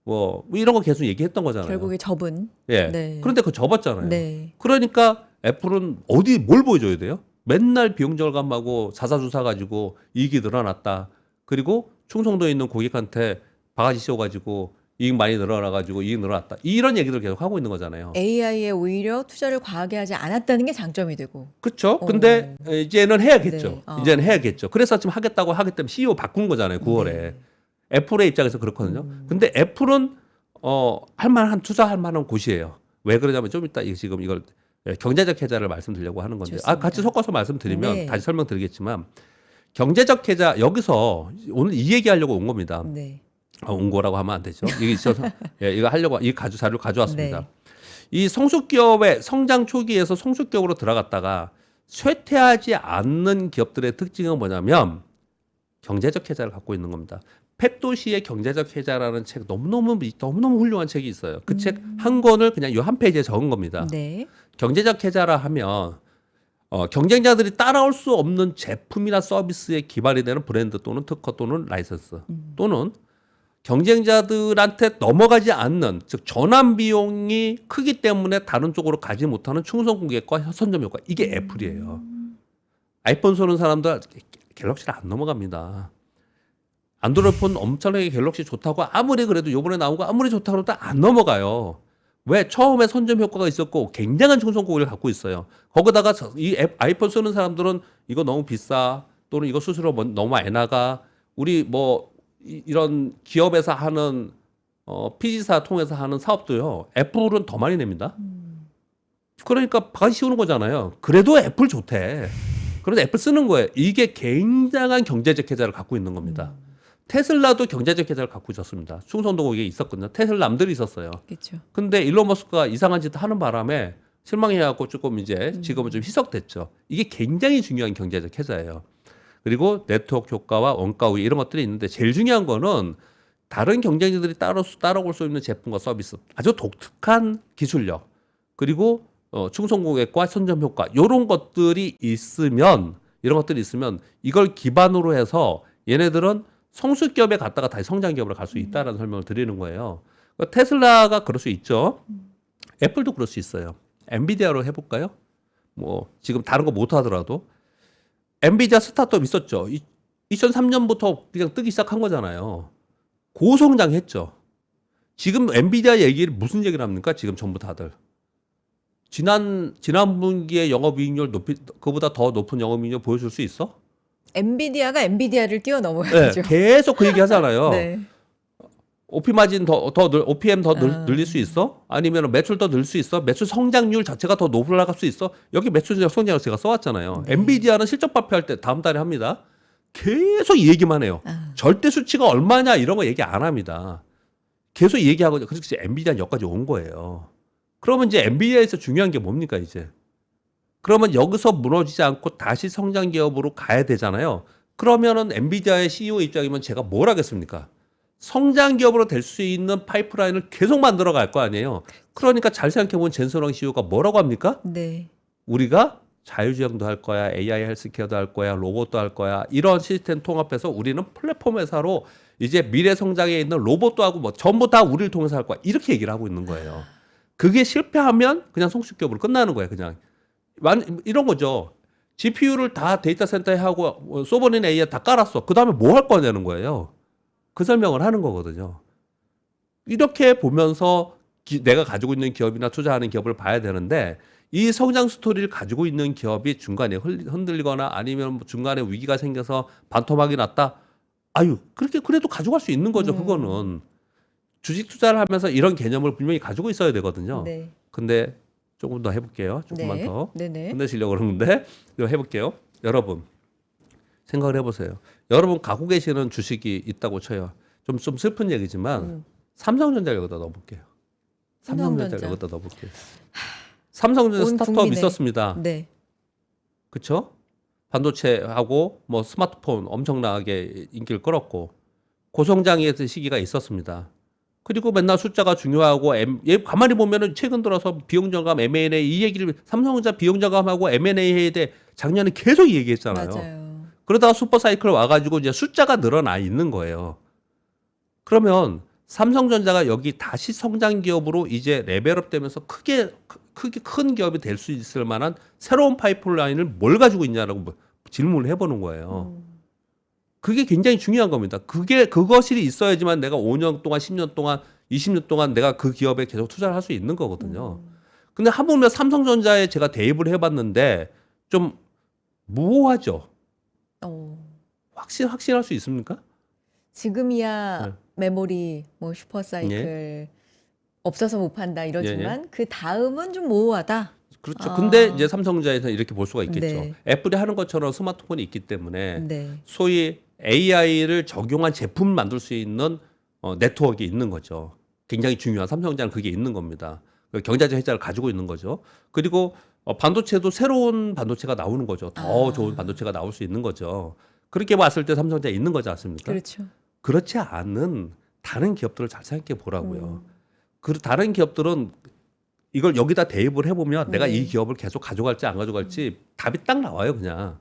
뭐 이런 거 계속 얘기했던 거잖아요. 결국에 접은. 예. 네. 그런데 그거 접었잖아요. 네. 그러니까 애플은 뭘 보여줘야 돼요? 맨날 비용 절감하고 자사주 사가지고 이익이 늘어났다. 그리고 충청도에 있는 고객한테 바가지 씌워가지고 이익 많이 늘어나가지고 이익 늘어났다. 이런 얘기들 계속 하고 있는 거잖아요. AI에 오히려 투자를 과하게 하지 않았다는 게 장점이 되고. 그렇죠. 근데 이제는 해야겠죠. 네. 이제는 해야겠죠. 그래서 지금 하겠다고 하기 때문에 CEO 바꾼 거잖아요. 9월에. 네. 애플의 입장에서 그렇거든요. 근데 애플은 투자할 만한 곳이에요. 왜 그러냐면 좀 이따 지금 이걸 경제적 계좌를 말씀드리려고 하는 건데 좋습니다. 같이 섞어서 말씀드리면 네. 다시 설명드리겠지만 경제적 계좌 여기서 오늘 이 얘기하려고 온 겁니다. 네. 온 거라고 하면 안 되죠. 이게 있어서 이거 하려고 이 자료를 가져왔습니다. 네. 이 성숙기업의 성장 초기에서 성숙기업으로 들어갔다가 쇠퇴하지 않는 기업들의 특징은 뭐냐면 경제적 계좌를 갖고 있는 겁니다. 팩도시의 경제적 계좌라는 책 너무너무 훌륭한 책이 있어요. 그 책 한 권을 그냥 이 한 페이지에 적은 겁니다. 네. 경제적 계좌라 하면 경쟁자들이 따라올 수 없는 제품이나 서비스에 기반이 되는 브랜드 또는 특허 또는 라이선스 또는 경쟁자들한테 넘어가지 않는 즉 전환 비용이 크기 때문에 다른 쪽으로 가지 못하는 충성 고객과 선점 효과 이게 애플이에요. 아이폰 쏘는 사람들 갤럭시를 안 넘어갑니다. 안드로이드 폰 엄청나게 갤럭시 좋다고 아무리 그래도 요번에 나온 거 아무리 좋다고 해도 안 넘어가요. 왜? 처음에 선점 효과가 있었고 굉장한 충성 고객을 갖고 있어요. 거기다가 이 아이폰 쓰는 사람들은 이거 너무 비싸 또는 이거 수수료 너무 많이 나가 우리 뭐 이런 기업에서 하는 PG사 통해서 하는 사업도요. 애플은 더 많이 냅니다. 그러니까 바가지 씌우는 거잖아요. 그래도 애플 좋대. 그래서 애플 쓰는 거예요. 이게 굉장한 경제적 혜자를 갖고 있는 겁니다. 테슬라도 경제적 혜자를 갖고 있었습니다. 충성도곡에 있었거든요. 테슬라 남들이 있었어요. 그렇죠. 근데 일론 머스크가 이상한 짓 하는 바람에 실망해갖고 조금 이제 지금은 좀 희석됐죠. 이게 굉장히 중요한 경제적 혜자예요. 그리고 네트워크 효과와 원가 우위 이런 것들이 있는데 제일 중요한 거는 다른 경쟁자들이 따라올 수 있는 제품과 서비스, 아주 독특한 기술력, 그리고 충성 고객과 선점 효과 이런 것들이 있으면 이걸 기반으로 해서 얘네들은 성수 기업에 갔다가 다시 성장 기업으로 갈 수 있다라는 설명을 드리는 거예요. 그러니까 테슬라가 그럴 수 있죠. 애플도 그럴 수 있어요. 엔비디아로 해볼까요? 뭐 지금 다른 거 못 하더라도 엔비디아 스타트업 있었죠. 2003년부터 그냥 뜨기 시작한 거잖아요. 고성장했죠. 지금 엔비디아 얘기를 무슨 얘기를 합니까? 지금 전부 다들. 지난 분기에 영업이익률 그보다 더 높은 영업이익률 보여줄 수 있어? 엔비디아가 엔비디아를 네, 뛰어넘어야죠. 계속 그 얘기 하잖아요. 네. OP 마진 OPM 더 늘릴 수 있어? 아니면 매출 더 늘 수 있어? 매출 성장률 자체가 더 올라갈 수 있어? 여기 매출 성장률 제가 써왔잖아요. 엔비디아는 실적 발표할 때 다음 달에 합니다. 계속 이 얘기만 해요. 절대 수치가 얼마냐 이런 거 얘기 안 합니다. 계속 얘기하고 그래서 엔비디아는 여기까지 온 거예요. 그러면 이제 엔비디아에서 중요한 게 뭡니까 이제? 그러면 여기서 무너지지 않고 다시 성장 기업으로 가야 되잖아요. 그러면은 엔비디아의 CEO 입장이면 제가 뭘 하겠습니까? 성장 기업으로 될 수 있는 파이프라인을 계속 만들어 갈 거 아니에요. 그러니까 잘 생각해보면 젠슨왕 CEO가 뭐라고 합니까? 네. 우리가 자유주행도 할 거야, AI 헬스케어도 할 거야, 로봇도 할 거야. 이런 시스템 통합해서 우리는 플랫폼 회사로 이제 미래 성장에 있는 로봇도 하고 뭐 전부 다 우리를 통해서 할 거야. 이렇게 얘기를 하고 있는 거예요. 그게 실패하면 그냥 성숙기업으로 끝나는 거예요. 그냥 이런 거죠. GPU를 다 데이터 센터에 하고 소버린 AI 다 깔았어. 그 다음에 뭐 할 거냐는 거예요. 그 설명을 하는 거거든요. 이렇게 보면서 내가 가지고 있는 기업이나 투자하는 기업을 봐야 되는데 이 성장 스토리를 가지고 있는 기업이 중간에 흔들리거나 아니면 뭐 중간에 위기가 생겨서 반토막이 났다. 그렇게 그래도 가져갈 수 있는 거죠. 그거는 주식 투자를 하면서 이런 개념을 분명히 가지고 있어야 되거든요. 네. 근데 조금 더 해볼게요. 조금만 네. 더 네네. 끝내시려고 그러는데 이거 해볼게요. 여러분 생각을 해보세요. 여러분 갖고 계시는 주식이 있다고 쳐요. 좀 슬픈 얘기지만 삼성전자 여기다 넣어볼게요. 삼성전자 여기다 넣어볼게요. 삼성전자 온 스타트업 국민의. 있었습니다. 네. 그렇죠? 반도체하고 뭐 스마트폰 엄청나게 인기를 끌었고 고성장의 시기가 있었습니다. 그리고 맨날 숫자가 중요하고 가만히 보면은 최근 들어서 비용절감 M&A 이 얘기를 삼성전자 비용절감하고 M&A 해야 돼 작년에 계속 이 얘기했잖아요. 맞아요. 그러다가 슈퍼사이클 와가지고 이제 숫자가 늘어나 있는 거예요. 그러면 삼성전자가 여기 다시 성장 기업으로 이제 레벨업 되면서 크게 큰 기업이 될 수 있을 만한 새로운 파이프라인을 뭘 가지고 있냐라고 질문을 해보는 거예요. 그게 굉장히 중요한 겁니다. 그것이 있어야지만 내가 5년 동안, 10년 동안, 20년 동안 내가 그 기업에 계속 투자를 할 수 있는 거거든요. 근데 한번 삼성전자에 제가 대입을 해봤는데 좀 무호하죠. 확신할 수 있습니까? 지금이야 네. 메모리, 뭐 슈퍼사이클 없어서 못 판다 이러지만 그 다음은 좀 모호하다. 그렇죠. 근데 이제 삼성전자에서는 이렇게 볼 수가 있겠죠. 네. 애플이 하는 것처럼 스마트폰이 있기 때문에 네. 소위 AI를 적용한 제품 만들 수 있는 네트워크가 있는 거죠. 굉장히 중요한 삼성전자는 그게 있는 겁니다. 경제적 혜자를 가지고 있는 거죠. 그리고 반도체도 새로운 반도체가 나오는 거죠. 더 좋은 반도체가 나올 수 있는 거죠. 그렇게 봤을 때 삼성전자 있는 거지 않습니까? 그렇죠. 그렇지 않은 다른 기업들을 잘 생각해 보라고요. 그 다른 기업들은 이걸 여기다 대입을 해보면 내가 이 기업을 계속 가져갈지 안 가져갈지 답이 딱 나와요, 그냥.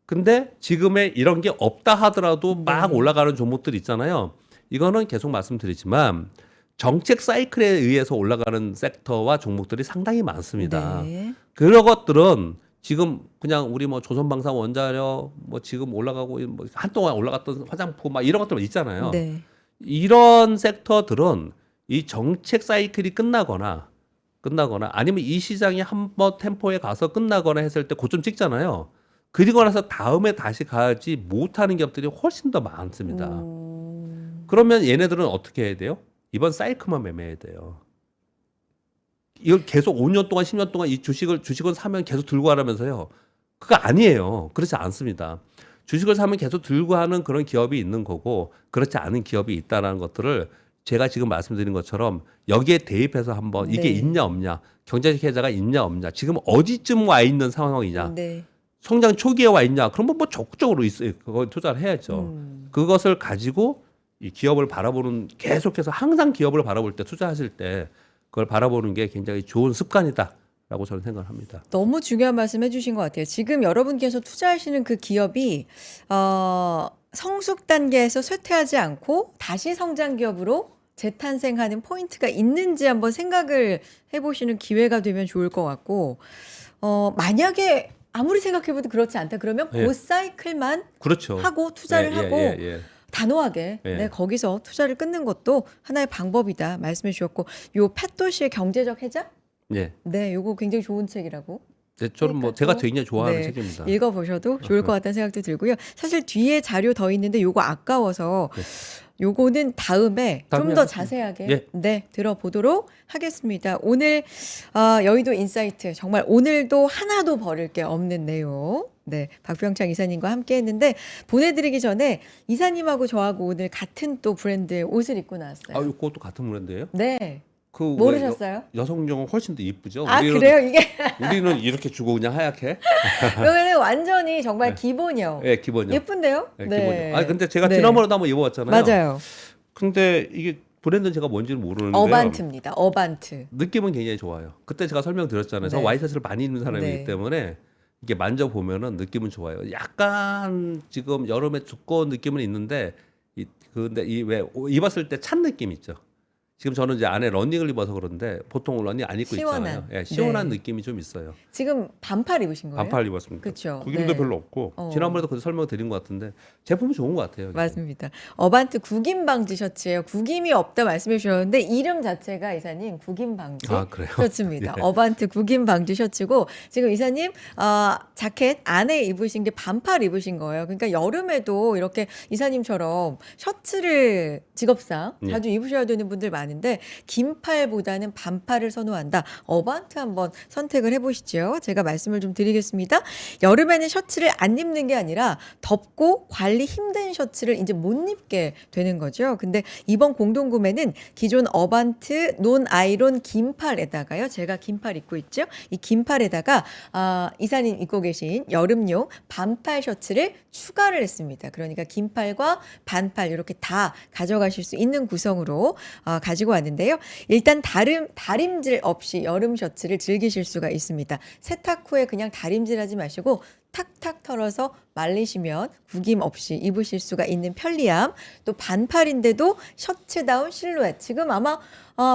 근데 지금의 이런 게 없다 하더라도 막 올라가는 종목들 있잖아요. 이거는 계속 말씀드리지만 정책 사이클에 의해서 올라가는 섹터와 종목들이 상당히 많습니다. 네. 그런 것들은 지금 그냥 우리 뭐 조선방산 원자력 뭐 지금 올라가고 뭐 한동안 올라갔던 화장품 막 이런 것들 있잖아요. 네. 이런 섹터들은 이 정책 사이클이 끝나거나 아니면 이 시장이 한번 템포에 가서 끝나거나 했을 때 고점 찍잖아요. 그리고 나서 다음에 다시 가지 못하는 기업들이 훨씬 더 많습니다. 그러면 얘네들은 어떻게 해야 돼요? 이번 사이클만 매매해야 돼요. 이걸 계속 5년 동안 10년 동안 이 주식을 사면 계속 들고 가라면서요. 그거 아니에요. 그렇지 않습니다. 주식을 사면 계속 들고 하는 그런 기업이 있는 거고 그렇지 않은 기업이 있다라는 것들을 제가 지금 말씀드린 것처럼 여기에 대입해서 한번 이게 네. 있냐 없냐, 경제적 해자가 있냐 없냐, 지금 어디쯤 와 있는 상황이냐, 네. 성장 초기에 와 있냐, 그러면 뭐 적극적으로 있어요. 그거 투자를 해야죠. 그것을 가지고 이 기업을 바라보는, 계속해서 항상 기업을 바라볼 때, 투자하실 때 그걸 바라보는 게 굉장히 좋은 습관이다라고 저는 생각을 합니다. 너무 중요한 말씀 해주신 것 같아요. 지금 여러분께서 투자하시는 그 기업이 성숙 단계에서 쇠퇴하지 않고 다시 성장 기업으로 재탄생하는 포인트가 있는지 한번 생각을 해보시는 기회가 되면 좋을 것 같고, 만약에 아무리 생각해봐도 그렇지 않다 그러면 예. 그 사이클만 그렇죠. 하고 투자를 예, 하고 예. 단호하게 예. 네, 거기서 투자를 끊는 것도 하나의 방법이다 말씀해 주셨고, 요 팻도시의 경제적 해자? 예. 네, 요거 굉장히 좋은 책이라고 네, 저는 뭐 그러니까 제가 또, 굉장히 좋아하는 네, 책입니다. 읽어보셔도 좋을 것 같다는 생각도 들고요. 사실 뒤에 자료 더 있는데 요거 아까워서 네. 요거는 다음에 좀 다음에 더 하겠습니다. 자세하게 예. 네, 들어보도록 하겠습니다. 오늘 여의도 인사이트 정말 오늘도 하나도 버릴 게 없는 내용. 네, 박병창 이사님과 함께 했는데 보내드리기 전에 이사님하고 저하고 오늘 같은 또 브랜드의 옷을 입고 나왔어요. 아, 그것도 같은 브랜드예요? 네, 그 모르셨어요? 여성용은 훨씬 더 이쁘죠. 아, 우리는, 그래요? 이게 우리는 이렇게 주고 그냥 하얗게. 그러면 완전히 정말 네. 기본이요. 예, 기본이요. 예쁜데요? 예, 기본이요. 아, 근데 제가 네. 지난번에도 한번 입어봤잖아요. 맞아요. 근데 이게 브랜드는 제가 뭔지는 모르는데 어반트입니다. 어반트. 느낌은 굉장히 좋아요. 그때 제가 설명드렸잖아요. 저 네. 와이셔츠를 많이 입는 사람이기 네. 때문에 이게 만져보면은 느낌은 좋아요. 약간 지금 여름에 두꺼운 느낌은 있는데 근데 이 왜 입었을 때 찬 느낌 있죠. 지금 저는 이제 안에 러닝을 입어서 그런데 보통 러닝 안 입고 시원한. 있잖아요. 예, 시원한 네. 느낌이 좀 있어요. 지금 반팔 입으신 거예요? 반팔 입었습니다. 그쵸. 구김도 네. 별로 없고 어. 지난번에도 그 설명드린 것 같은데 제품은 좋은 것 같아요. 맞습니다. 어반트 구김 방지 셔츠예요. 구김이 없다 말씀해 주셨는데 이름 자체가 이사님 구김 방지 아, 그래요? 셔츠입니다. 예. 어반트 구김 방지 셔츠고 지금 이사님 자켓 안에 입으신 게 반팔 입으신 거예요. 그러니까 여름에도 이렇게 이사님처럼 셔츠를 직업상 예. 자주 입으셔야 되는 분들 많은데 긴팔보다는 반팔을 선호한다. 어반트 한번 선택을 해보시죠. 제가 말씀을 좀 드리겠습니다. 여름에는 셔츠를 안 입는 게 아니라 덥고 관리 힘든 셔츠를 이제 못 입게 되는 거죠. 근데 이번 공동 구매는 기존 어반트 논 아이론 긴팔에다가요. 제가 긴팔 입고 있죠. 이 긴팔에다가 이사님 입고 계신 여름용 반팔 셔츠를 추가를 했습니다. 그러니까 긴팔과 반팔 이렇게 다 가져가실 수 있는 구성으로 가지고 왔는데요. 일단 다림질 없이 여름 셔츠를 즐기실 수가 있습니다. 세탁 후에 그냥 다림질하지 마시고 탁탁 털어서 말리시면 구김 없이 입으실 수가 있는 편리함, 또 반팔인데도 셔츠다운 실루엣. 지금 아마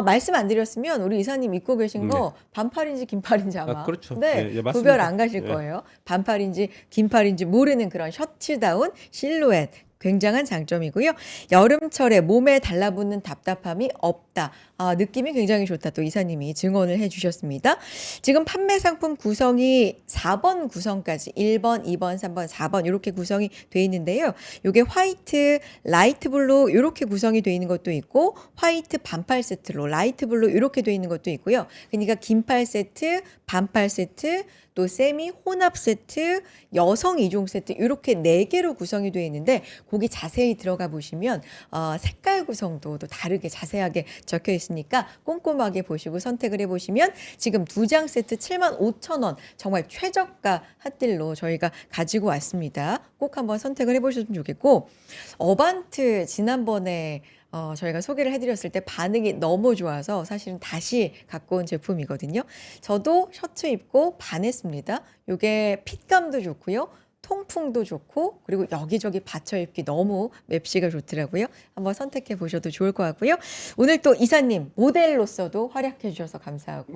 말씀 안 드렸으면 우리 이사님 입고 계신 거 반팔인지 긴팔인지 아마 그렇죠. 네, 예, 예, 맞습니다. 구별 안 가실 예. 거예요. 반팔인지 긴팔인지 모르는 그런 셔츠다운 실루엣. 굉장한 장점이고요. 여름철에 몸에 달라붙는 답답함이 없다. 느낌이 굉장히 좋다. 또 이사님이 증언을 해주셨습니다. 지금 판매 상품 구성이 4번 구성까지 1번, 2번, 3번, 4번 이렇게 구성이 돼 있는데요. 이게 화이트, 라이트 블루 이렇게 구성이 돼 있는 것도 있고 화이트 반팔 세트로 라이트 블루 이렇게 돼 있는 것도 있고요. 그러니까 긴팔 세트, 반팔 세트, 또 세미 혼합 세트, 여성 이종 세트 이렇게 4개로 구성이 되어 있는데 거기 자세히 들어가 보시면 색깔 구성도 또 다르게 자세하게 적혀 있으니까 꼼꼼하게 보시고 선택을 해보시면 지금 2장 세트 75,000원 정말 최저가 핫딜로 저희가 가지고 왔습니다. 꼭 한번 선택을 해보셨으면 좋겠고 어반트 지난번에 저희가 소개를 해드렸을 때 반응이 너무 좋아서 사실은 다시 갖고 온 제품이거든요. 저도 셔츠 입고 반했습니다. 이게 핏감도 좋고요. 통풍도 좋고 그리고 여기저기 받쳐 입기 너무 맵시가 좋더라고요. 한번 선택해 보셔도 좋을 것 같고요. 오늘 또 이사님 모델로서도 활약해 주셔서 감사하고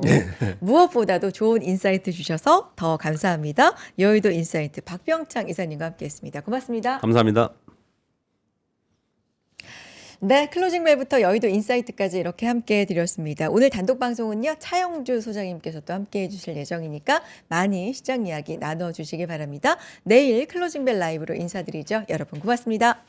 무엇보다도 좋은 인사이트 주셔서 더 감사합니다. 여의도 인사이트 박병창 이사님과 함께했습니다. 고맙습니다. 감사합니다. 네, 클로징 벨부터 여의도 인사이트까지 이렇게 함께 해드렸습니다. 오늘 단독 방송은요, 차영주 소장님께서 또 함께 해주실 예정이니까 많이 시장 이야기 나눠주시기 바랍니다. 내일 클로징 벨 라이브로 인사드리죠. 여러분 고맙습니다.